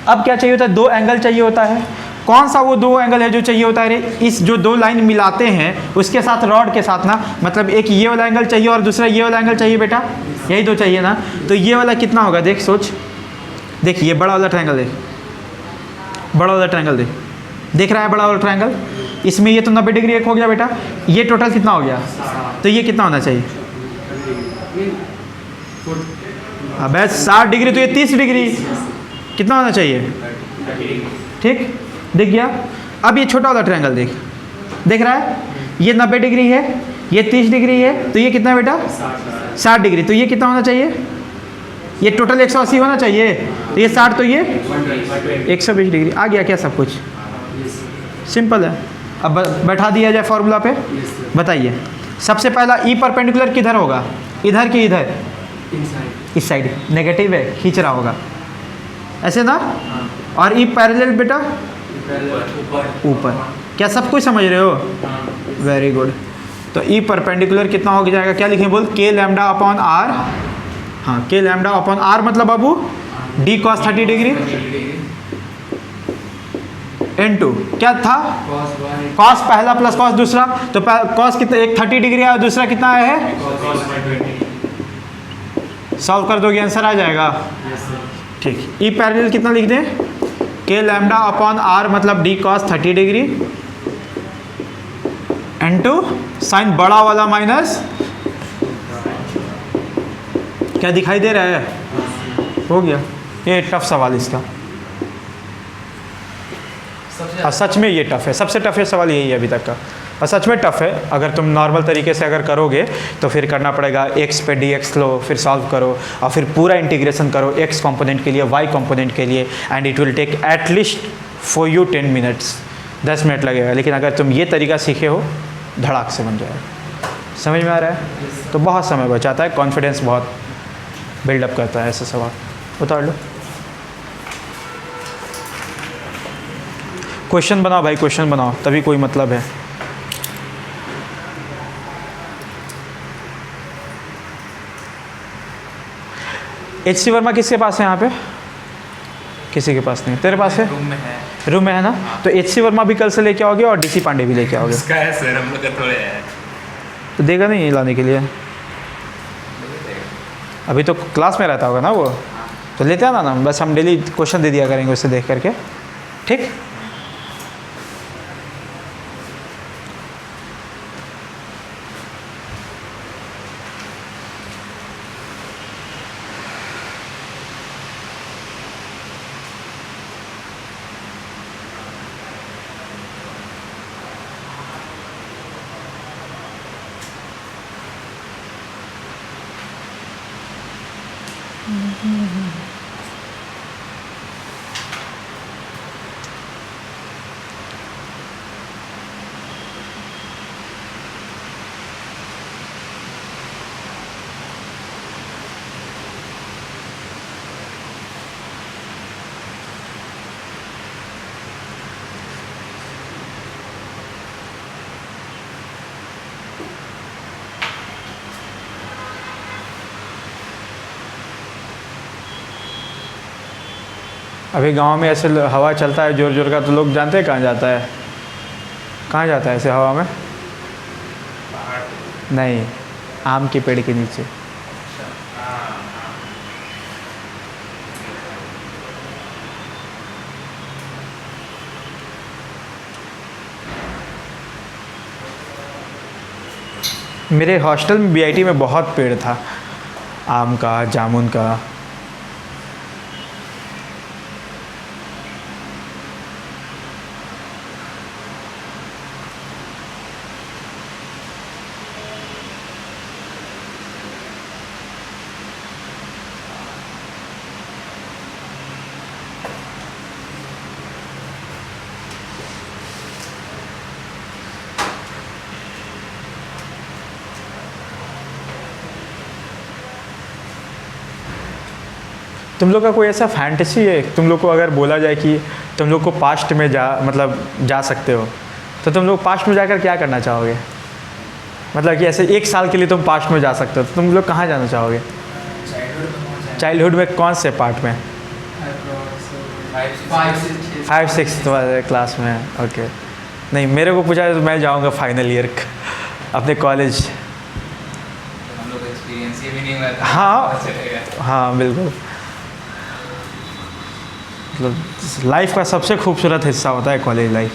अब क्या चाहिए होता है? दो एंगल चाहिए होता है। कौन सा वो दो एंगल है जो चाहिए होता है? रे इस जो दो लाइन मिलाते हैं उसके साथ रॉड के साथ ना, मतलब एक ये वाला एंगल चाहिए और दूसरा ये वाला एंगल चाहिए बेटा, यही दो चाहिए ना। तो ये वाला कितना होगा? देख सोच, देख ये बड़ा वाला ट्रायंगल, देख बड़ा वाला ट्रायंगल, देख रहा है बड़ा वाला ट्रायंगल? इसमें ये तो 90 डिग्री एक हो गया बेटा, ये टोटल कितना हो गया? तो ये कितना होना चाहिए? अब 60 डिग्री, तो ये 30 डिग्री कितना होना चाहिए? ठीक, दिख गया। अब ये छोटा वाला ट्रायंगल देख, देख रहा है? ये 90 डिग्री है, ये 30 डिग्री है, तो ये कितना बेटा? 60 डिग्री। तो ये कितना होना चाहिए? ये टोटल 180 होना चाहिए। तो ये 60, तो ये 120 डिग्री। आ गया क्या सब कुछ? सिंपल है। अब बैठा दिया जाए फॉर्मूला पे, बताइए। सबसे पहला ई परपेंडिकुलर किधर होगा? इधर कि इधर? इस साइड, नेगेटिव है, खींच रहा होगा ऐसे ना। और ई पैरेलल बेटा ऊपर। क्या सब कुछ समझ रहे हो? Very good. तो ई परपेंडिकुलर कितना हो जाएगा? क्या लिखें बोल? के लैम्डा अपॉन आर। हाँ, के लैम्डा अपॉन आर मतलब बाबू डी cos 30 डिग्री इनटू क्या था? cos पहला प्लस cos दूसरा। तो cos कितना? एक 30 डिग्री है और दूसरा कितना है? सॉल्व कर दोगे आंसर आ जाएगा। ठीक, ई पैरेलल कितना लिख दें, के लैम्डा अपॉन आर मतलब D cos 30 degree into sine बड़ा वाला माइनस, क्या दिखाई दे रहा है, हो गया। ये टफ सवाल इसका, और सच में ये टफ है, सबसे टफेस्ट सवाल यही है अभी तक का, और सच में टफ है। अगर तुम नॉर्मल तरीके से अगर करोगे तो फिर करना पड़ेगा x पे dx लो, फिर सॉल्व करो और फिर पूरा इंटीग्रेशन करो x कंपोनेंट के लिए, y कंपोनेंट के लिए, and it will take at least for you 10 minutes, 10 minute लगेगा। लेकिन अगर तुम ये तरीका सीखे हो धड़ाक से बन जाएगा। समझ में आ रहा है? तो बहुत समय बचाता है, कॉन्फिडेंस बहुत बिल्डअप करता है ऐसे सवाल। उतार लो, क्वेश्चन बनाओ भाई, क्वेश्चन बनाओ, तभी कोई मतलब है। एच.सी. वर्मा किसके पास है यहाँ पे? किसी के पास नहीं, तेरे पास है? रूम में है। रूम में है ना? तो एच.सी. वर्मा भी कल से लेके आओगे और डी.सी. पांडे भी लेके आओगे। उसका है सर, हम लोग का थोड़े है। तो देगा नहीं लाने के लिए? अभी तो क्लास में रहता होगा ना वो, तो लेते आना ना, बस हम डेली क्वेश्चन दे दिया करेंगे उसे देख करके, ठीक? अभी गांव में ऐसे हवा चलता है जोर जोर का, तो लोग जानते हैं कहाँ जाता है? कहाँ जाता है ऐसे हवा में? नहीं, आम के पेड़ के नीचे। मेरे हॉस्टल में बीआईटी में बहुत पेड़ था, आम का, जामुन का। तुम लोग का कोई ऐसा फैंटेसी है, तुम लोग को अगर बोला जाए कि तुम लोग को पास्ट में जा सकते हो, तो तुम लोग पास्ट में जाकर क्या करना चाहोगे? मतलब कि ऐसे 1 साल के लिए तुम पास्ट में जा सकते हो, तो तुम लोग कहाँ जाना चाहोगे? चाइल्डहुड में कौन से पार्ट में? 5-6 क्लास में। ओके, नहीं मेरे को पूछा तो मैं जाऊँगा फाइनल ईयर अपने कॉलेज। हम लोग एक्सपीरियंस ये भी नहीं हुआ था। हाँ हाँ बिल्कुल, मतलब लाइफ का सबसे खूबसूरत हिस्सा होता है कॉलेज लाइफ।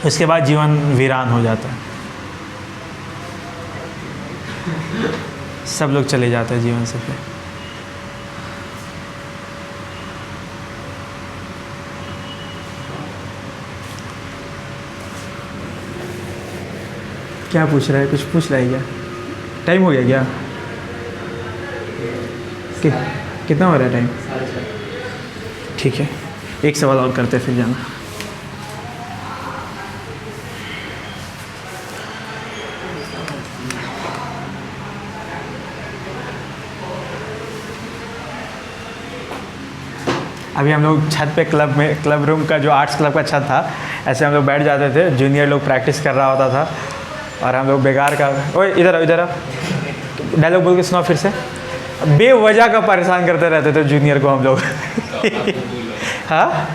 उसके बाद जीवन वीरान हो जाता है, सब लोग चले जाते हैं जीवन से। फिर क्या पूछ रहा है? कुछ पूछ रहा है क्या? टाइम हो गया क्या? कितना हो रहा है टाइम? ठीक है, एक सवाल और करते फिर जाना। अभी हम लोग छत पे क्लब रूम का जो आर्ट्स क्लब का छत था, ऐसे हम लोग बैठ जाते थे, जूनियर लोग प्रैक्टिस कर रहा होता था और हम लोग बेकार का, ओए इधर आ, डायलॉग बोल के सुनाओ फिर से। बेवजह का परेशान करते रहते थे जूनियर को हम लोग। हाँ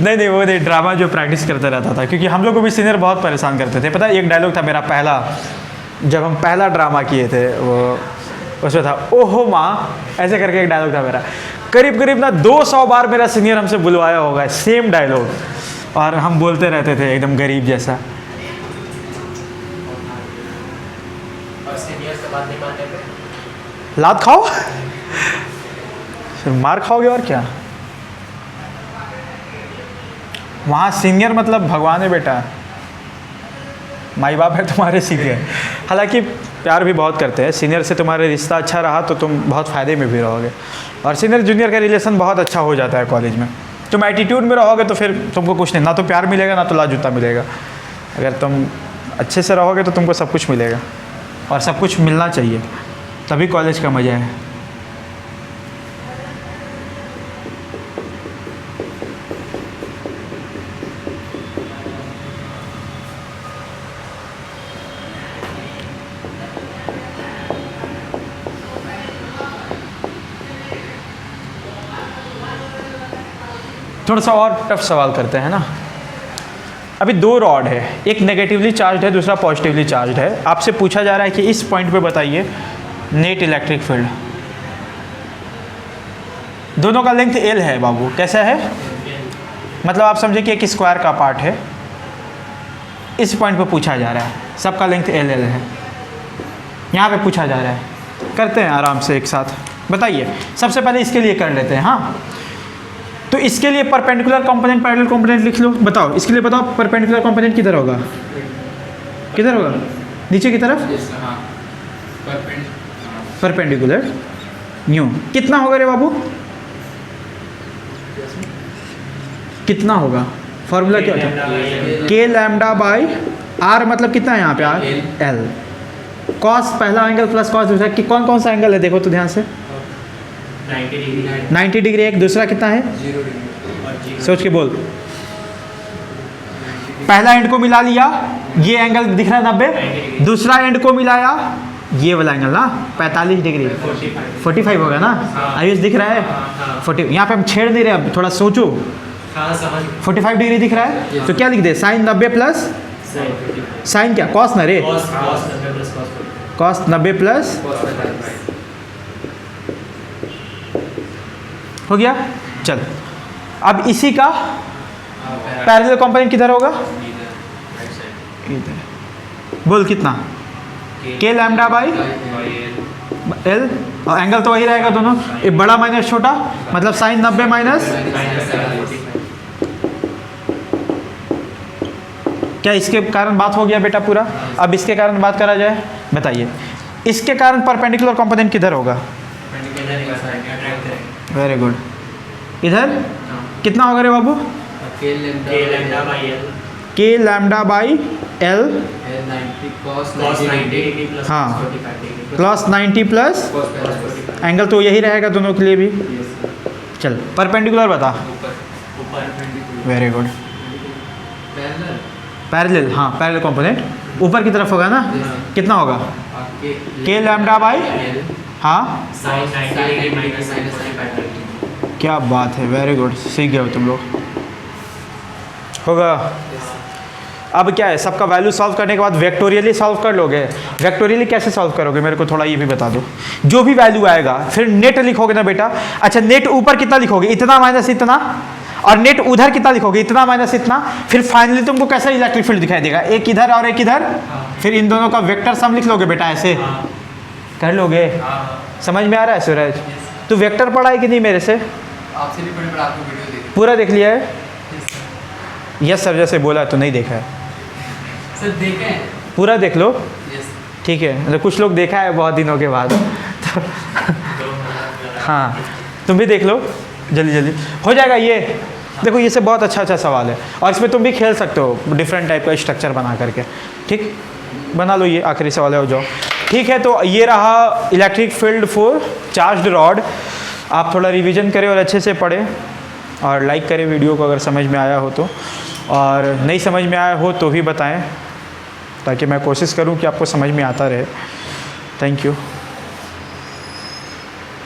नहीं वो नहीं, ड्रामा जो प्रैक्टिस करते रहता था, क्योंकि हम लोग को भी सीनियर बहुत परेशान करते थे। पता है एक डायलॉग था मेरा पहला, जब हम पहला ड्रामा किए थे, वो उसमें था ओहो माँ, ऐसे करके एक डायलॉग था मेरा। करीब करीब ना 200 बार मेरा सीनियर हमसे बुलवाया होगा सेम डायलॉग, और हम बोलते रहते थे एकदम गरीब जैसा। और सीनियर से बात नहीं मानने पे लात खाओ फिर मार खाओगे और क्या। वहाँ सीनियर मतलब भगवान है बेटा, माई बाप है तुम्हारे सीनियर। हालांकि प्यार भी बहुत करते हैं सीनियर से, तुम्हारा रिश्ता अच्छा रहा तो तुम बहुत फ़ायदे में भी रहोगे, और सीनियर जूनियर का रिलेशन बहुत अच्छा हो जाता है कॉलेज में। तुम एटीट्यूड में रहोगे तो फिर तुमको कुछ नहीं, ना तो प्यार मिलेगा ना तो लाजूता मिलेगा। अगर तुम अच्छे से रहोगे तो तुमको सब कुछ मिलेगा, और सब कुछ मिलना चाहिए, तभी कॉलेज का मज़ा है। थोड़ा सा और टफ सवाल करते हैं ना। अभी 2 रॉड है, एक नेगेटिवली चार्ज है, दूसरा पॉजिटिवली चार्ज है। आपसे पूछा जा रहा है कि इस पॉइंट पे बताइए नेट इलेक्ट्रिक फील्ड। दोनों का लेंथ L है बाबू, कैसा है? मतलब आप समझे कि एक स्क्वायर का पार्ट है, इस पॉइंट पे पूछा जा रहा है, सबका लेंथ L है, यहाँ पे पूछा जा रहा है। करते हैं आराम से एक साथ, बताइए। सबसे पहले इसके लिए कर लेते हैं। हाँ, तो इसके लिए परपेंडिकुलर कंपोनेंट पैरेलल कंपोनेंट लिख लो। बताओ इसके लिए, बताओ परपेंडिकुलर कंपोनेंट किधर होगा? किधर होगा? नीचे की तरफ। हाँ, परपेंडिकुलर न्यू कितना होगा रे बाबू? कितना होगा? फॉर्मूला क्या होता है? के लैम्डा बाई आर, मतलब कितना है यहाँ पे? R L. कॉस पहला एंगल प्लस कॉस दूसरा, कि कौन कौन सा एंगल है देखो तो ध्यान से। 90 डिग्री एक, दूसरा कितना है? 0 डिग्री। सोच के बोल। पहला एंड को मिला लिया, ये एंगल दिख रहा है 90, दूसरा एंड को मिलाया, ये वाला एंगल ना 45 डिग्री, 45 होगा ना? आयुष दिख रहा है 40। यहाँ पे हम छेड़ नहीं रहे, अब थोड़ा सोचो। 45 डिग्री दिख रहा है, तो क्या लिख दे? साइन 90 प्लस साइन क्या? कॉस ना रे, कॉस 90 प्लस हो गया। चल, अब इसी का पैरेलल कंपोनेंट किधर होगा? इधर। बोल कितना? के लैम्डा बाई एल, और एंगल तो वही रहेगा दोनों, एक बड़ा माइनस छोटा, मतलब साइन 90 माइनस। क्या इसके कारण बात हो गया बेटा पूरा? अब इसके कारण बात करा जाए, बताइए। इसके कारण परपेंडिकुलर कंपोनेंट किधर होगा? Very good. इधर कितना होगा रे बाबू? के लैम्डा बाई एल, हाँ, प्लस 90 प्लस एंगल तो यही रहेगा दोनों के लिए भी। चल, परपेंडिकुलर बता। Very good. पैरेलल, हाँ पैरेलल कंपोनेंट ऊपर की तरफ होगा ना? कितना होगा? के लैम्डा बाई, हाँ क्या बात है, वेरी गुड, सीख गए हो तुम लोग। होगा। अब क्या है, सबका वैल्यू सॉल्व करने के बाद वेक्टोरियली सॉल्व कर लोगे। वेक्टोरियली कैसे सॉल्व करोगे मेरे को थोड़ा ये भी बता दो। जो भी वैल्यू आएगा फिर नेट लिखोगे ना बेटा। अच्छा, नेट ऊपर कितना लिखोगे? इतना माइनस इतना, और नेट उधर कितना लिखोगे? इतना माइनस इतना। फिर फाइनली तुमको कैसा इलेक्ट्रिक फील्ड दिखाई देगा? एक इधर और एक इधर, फिर इन दोनों का वेक्टर सम लिख लोगे बेटा, ऐसे कर लोगे। समझ में आ रहा है सूरज? तू वेक्टर पढ़ा है कि नहीं मेरे से? आपसे नहीं पढ़े, पर आपको वीडियो देखी। पूरा देख लिया है? यस सर जैसे बोला तो नहीं देखा है। सर देखे हैं? पूरा देख लो, यस। ठीक है। मतलब कुछ लोग देखा है बहुत दिनों के बाद तो हाँ, तुम भी देख लो, जल्दी जल्दी हो जाएगा ये। देखो ये से बहुत अच्छा सवाल है, और इसमें तुम भी खेल सकते हो डिफरेंट टाइप का स्ट्रक्चर बना करके। ठीक, बना लो। ये आखिरी सवाल है, हो जाओ। ठीक है, तो ये रहा electric field for charged rod. आप थोड़ा रिवीजन करें और अच्छे से पढ़ें, और लाइक करें वीडियो को अगर समझ में आया हो तो, और नहीं समझ में आया हो तो भी बताएं, ताकि मैं कोशिश करूं कि आपको समझ में आता रहे। Thank you.